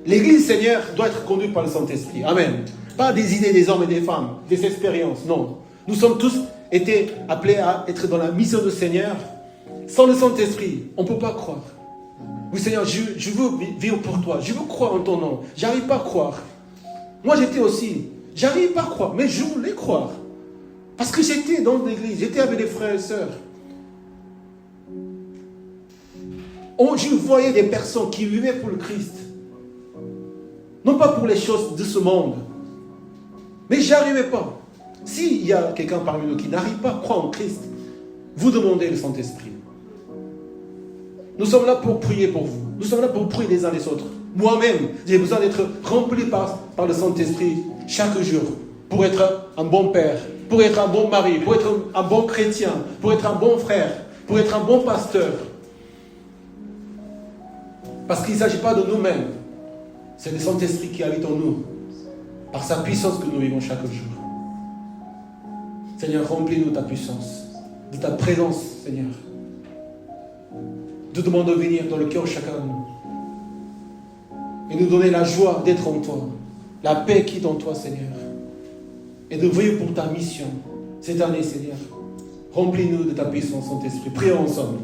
L'Église du Seigneur doit être conduite par le Saint-Esprit. Amen. Pas des idées des hommes et des femmes, des expériences, non. Nous sommes tous été appelés à être dans la mission du Seigneur. Sans le Saint-Esprit, on ne peut pas croire. Oui Seigneur, je veux vivre pour toi, je veux croire en ton nom. J'arrive pas à croire. Moi j'étais aussi, j'arrive pas à croire, mais je voulais croire. Parce que j'étais dans l'église, j'étais avec des frères et sœurs. Je voyais des personnes qui vivaient pour le Christ. Non pas pour les choses de ce monde. Mais j'arrivais pas. S'il y a quelqu'un parmi nous qui n'arrive pas à croire en Christ, vous demandez le Saint-Esprit. Nous sommes là pour prier pour vous. Nous sommes là pour prier les uns les autres. Moi-même, j'ai besoin d'être rempli par le Saint-Esprit chaque jour pour être un bon père, pour être un bon mari, pour être un bon chrétien, pour être un bon frère, pour être un bon pasteur. Parce qu'il ne s'agit pas de nous-mêmes. C'est le Saint-Esprit qui habite en nous, par sa puissance que nous vivons chaque jour. Seigneur, remplis-nous de ta puissance, de ta présence, Seigneur. Nous demandons de venir dans le cœur de chacun de nous. Et nous donner la joie d'être en toi, la paix qui est en toi, Seigneur. Et de veiller pour ta mission cette année, Seigneur. Remplis-nous de ta puissance, Saint-Esprit. Prions ensemble.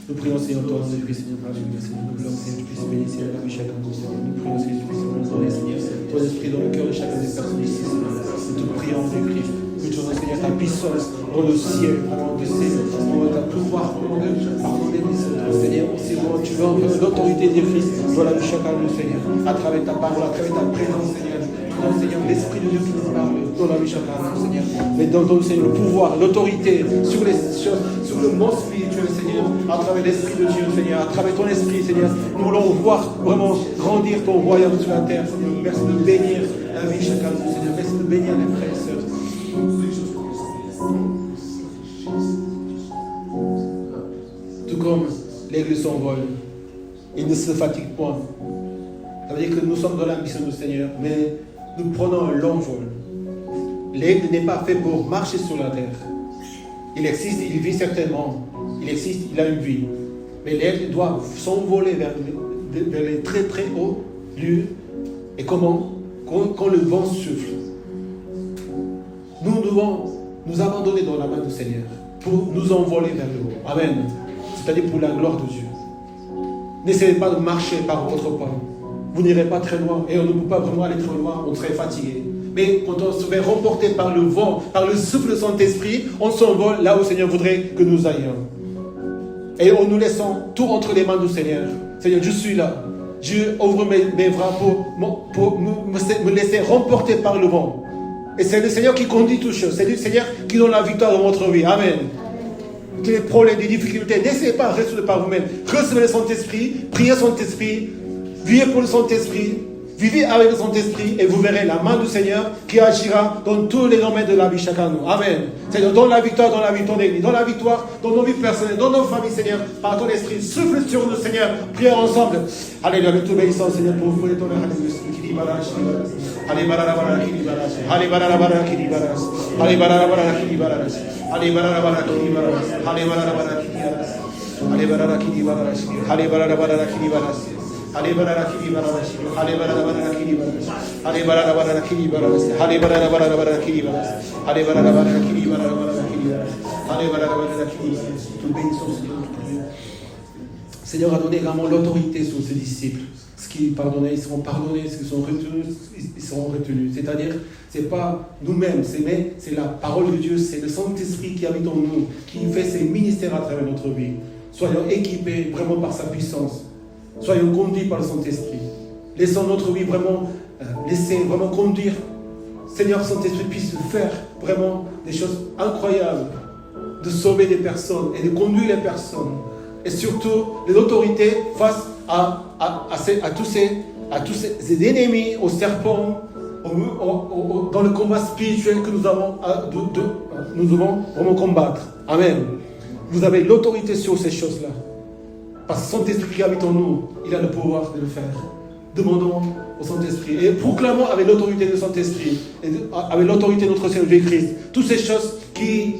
Nous prions, Seigneur, toi, dans le Christ, Seigneur, par Jésus, Seigneur, nous voulons, Seigneur, tu puisses bénir, Seigneur, la vie chacun de nous, Seigneur. Nous prions, Seigneur, tu puisses nous donner, Seigneur, ton esprit dans le cœur de chacune des personnes ici, Seigneur. Nous te prions, Christ. Nous te Seigneur, ta puissance dans le ciel, avant de Seigneur, ta pouvoir, pardonner les autres, Seigneur, aussi, tu veux l'autorité de Christ dans la vie chacun de nous, Seigneur, à travers ta parole, à travers ta présence, Seigneur. Dans Seigneur, l'Esprit de Dieu qui nous parle dans la vie chacun de nous, Seigneur. Mais dans ton Seigneur, le pouvoir, l'autorité sur les choses, sur le monde spirituel, Seigneur, à travers l'Esprit de Dieu, Seigneur, à travers ton Esprit, Seigneur. Nous voulons voir vraiment grandir ton royaume sur la terre, Seigneur. Merci de bénir la vie chacun de nous, Seigneur. Merci de bénir les frères et sœurs. Tout comme l'aigle s'envole, il ne se fatigue point. Ça veut dire que nous sommes dans la mission du Seigneur, mais nous prenons un long vol. L'aigle n'est pas fait pour marcher sur la terre. Il existe, il vit certainement. Il existe, il a une vie. Mais l'aigle doit s'envoler vers les très très hauts lieux. Et comment? Quand le vent souffle. Nous devons nous abandonner dans la main du Seigneur pour nous envoler vers le haut. Amen. C'est-à-dire pour la gloire de Dieu. N'essayez pas de marcher par votre pas. Vous n'irez pas très loin. Et on ne peut pas vraiment aller très loin. On serait fatigué. Mais quand on se fait remporter par le vent, par le souffle de Saint-Esprit, on s'envole là où le Seigneur voudrait que nous ayons. Et en nous laissant tout entre les mains du Seigneur. Seigneur, je suis là. Je ouvre mes bras pour me laisser remporter par le vent. Et c'est le Seigneur qui conduit toutes choses. C'est le Seigneur qui donne la victoire dans votre vie. Amen. Les problèmes, les difficultés, n'essayez pas de résoudre par vous-même. Recevez le Saint-Esprit, priez le Saint-Esprit, vivez pour le Saint-Esprit, vivez avec le Saint-Esprit et vous verrez la main du Seigneur qui agira dans tous les domaines de la vie chacun de nous. Amen. Seigneur, donne la victoire dans la vie de ton Église, donne la victoire dans nos vies personnelles, dans nos familles, Seigneur, par ton Esprit. Souffle sur nous, Seigneur. Prions ensemble. Alléluia, avec tout obéissance, Seigneur, pour vous et ton Alléluia. Allez, barara, qui libéras. Allez, barara, qui libéras. Allez, barara, qui libéras. Allez, barara, qui libéras. Allez, barara, qui libéras. Allez, barara, qui libéras. Allez, barara, qui libéras. Allez, barara, qui libéras. Allez, barara, qui libéras. Allez, barara, qui libéras. Allez, barara, qui libéras. Allez, barara, qui libéras. Allez, barara, qui libéras. Tout bénissons, Seigneur. Seigneur a donné également l'autorité sur ses disciples. Ce qui est pardonné, ils seront pardonnés. Ce qui sont retenus, ils seront retenus. C'est-à-dire, ce n'est pas nous-mêmes, mais c'est la parole de Dieu, c'est le Saint-Esprit qui habite en nous, qui fait ses ministères à travers notre vie. Soyons équipés vraiment par sa puissance. Soyons conduits par le Saint-Esprit. Laissons notre vie vraiment, conduire. Seigneur Saint-Esprit puisse faire vraiment des choses incroyables, de sauver des personnes et de conduire les personnes. Et surtout, les autorités face à tous ces ennemis, aux serpents, dans le combat spirituel que nous devons vraiment combattre. Amen. Vous avez l'autorité sur ces choses-là. Parce que Saint-Esprit qui habite en nous, il a le pouvoir de le faire. Demandons au Saint-Esprit et proclamons avec l'autorité du Saint-Esprit, et avec l'autorité de notre Seigneur Jésus-Christ, toutes ces choses qui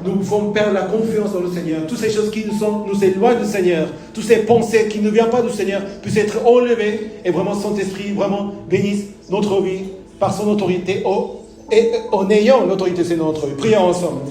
nous font perdre la confiance dans le Seigneur, toutes ces choses qui nous éloignent du Seigneur, toutes ces pensées qui ne viennent pas du Seigneur puissent être enlevées et vraiment Saint-Esprit vraiment bénisse notre vie par son autorité et en ayant l'autorité de notre vie. Prions ensemble.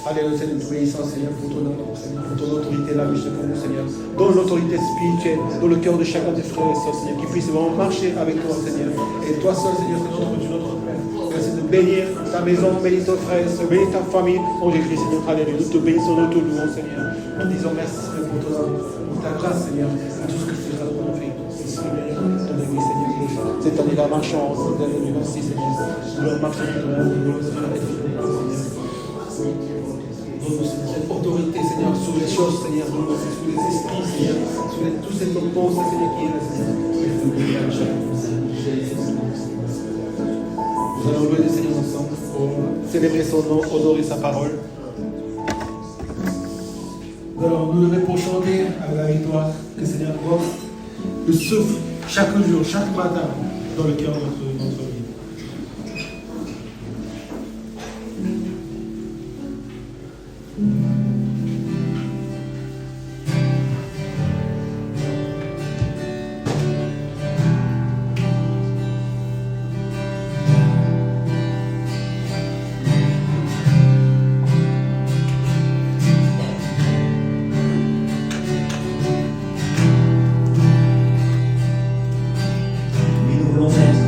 Alléluia, Seigneur, nous bénissons, Seigneur, pour ton nom, Seigneur, pour ton autorité, la mission pour nous, Seigneur. Donne l'autorité spirituelle dans le cœur de chacun des frères et sœurs, Seigneur, qui puissent vraiment marcher avec toi, Seigneur. Et toi seul, Seigneur, c'est notre Dieu, notre Père. Merci de bénir ta maison, bénis ton frère, bénis ta famille. En Jésus-Christ, Seigneur, alléluia. Nous te bénissons, nous te louons, Seigneur. Nous disons merci, Seigneur, pour ton amour, pour ta grâce, Seigneur, et tout ce que tu feras pour nous faire. Merci, Seigneur, ton église, Seigneur. Cette année-là, marchons ensemble, merci, Seigneur. Nous marchons pour ton amour, cette autorité, Seigneur, sur les choses, Seigneur, sur les esprits, Seigneur, sur tous ces pensées, Seigneur, qui est là, Seigneur. Nous allons louer le Seigneur ensemble pour célébrer son nom, honorer sa parole. Nous allons nous lever pour chanter avec la victoire que le Seigneur offre le souffle chaque jour, chaque matin dans le cœur de notre vie. Oui, nous voulons être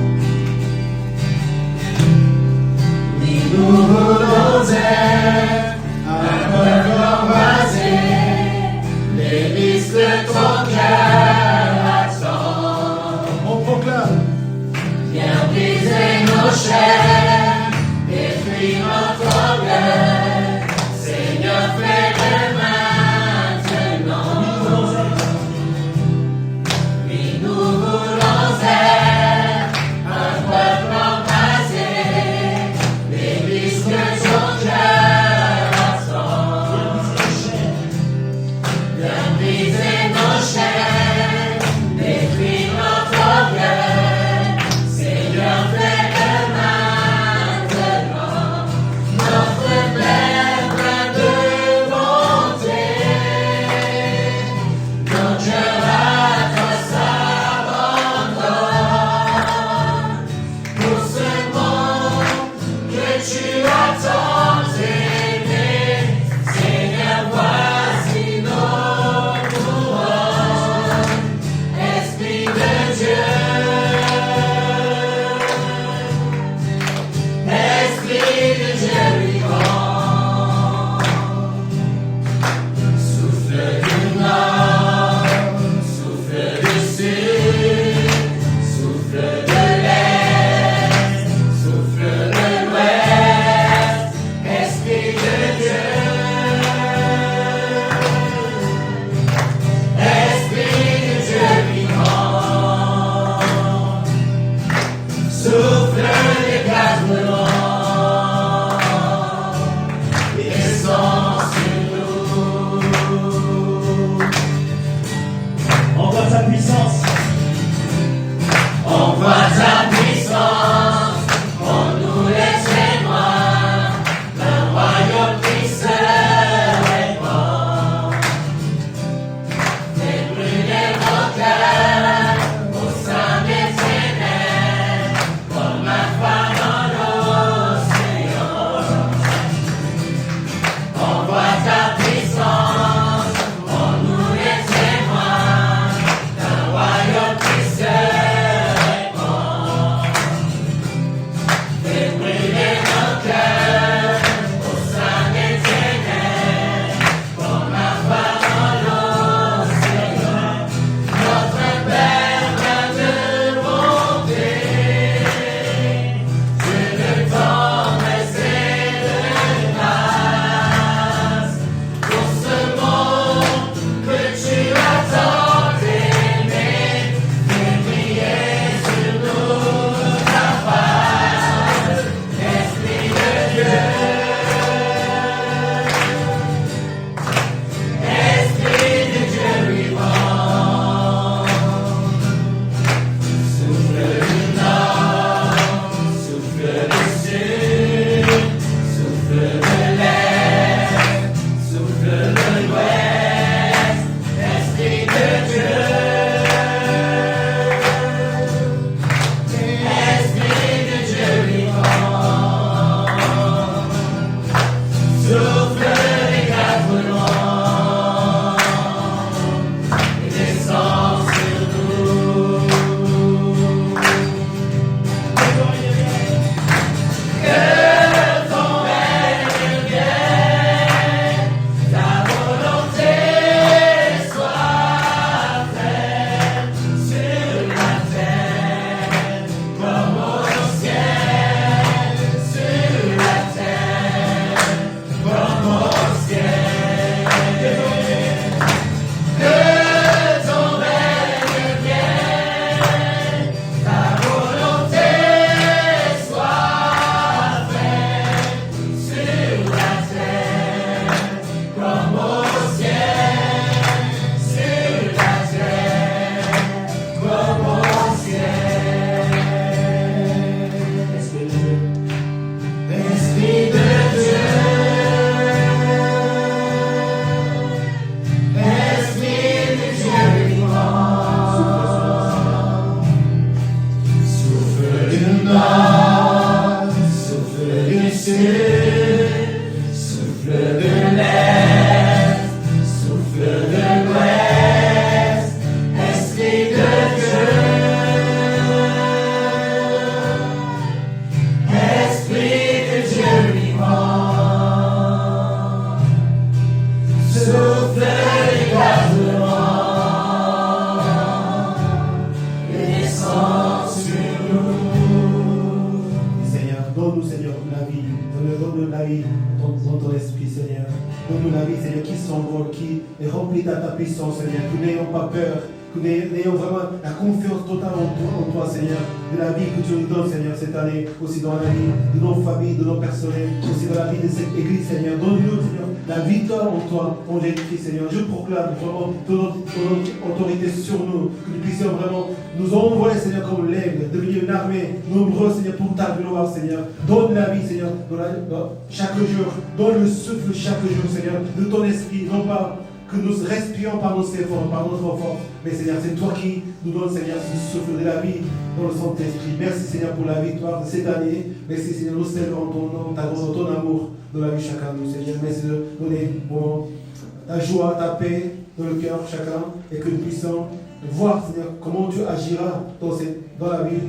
Donne-nous, Seigneur, la vie. Donne-nous la vie dans ton esprit, Seigneur. Donne-nous la vie, Seigneur, qui s'envole, qui est remplie de ta puissance, Seigneur. Que nous n'ayons pas peur, que nous ayons vraiment la confiance totale en toi, Seigneur. De la vie que tu nous donnes, Seigneur, cette année. Aussi dans la vie de nos familles, de nos personnels. Aussi dans la vie de cette église, Seigneur. Donne-nous, Seigneur, la victoire en toi, en Jésus-Christ, Seigneur. Je proclame vraiment ton autorité sur nous. Que nous puissions vraiment nous envoyer, Seigneur, comme l'aigle, devenir une armée nombreuse, Seigneur, pour ta gloire, Seigneur. Donne la vie, Seigneur, chaque jour. Donne le souffle chaque jour, Seigneur, de ton esprit. Non pas que nous respirons par nos efforts, par notre force. Mais, Seigneur, c'est toi qui nous donne, Seigneur, ce souffle de la vie dans le Saint-Esprit. Merci, Seigneur, pour la victoire de cette année. Merci, Seigneur, nous célébrons ton nom, ta grâce, ton amour dans la vie chacun de nous, Seigneur. Merci de donner ta joie, ta paix dans le cœur chacun et que nous puissions voir, Seigneur, comment tu agiras dans la vie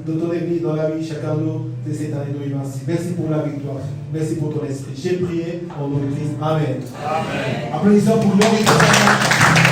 de ton Église, dans la vie chacun de nous de cette année 2026. Merci pour la victoire. Merci pour ton esprit. J'ai prié au nom de Christ. Amen. Amen. Applaudissons pour l'homme.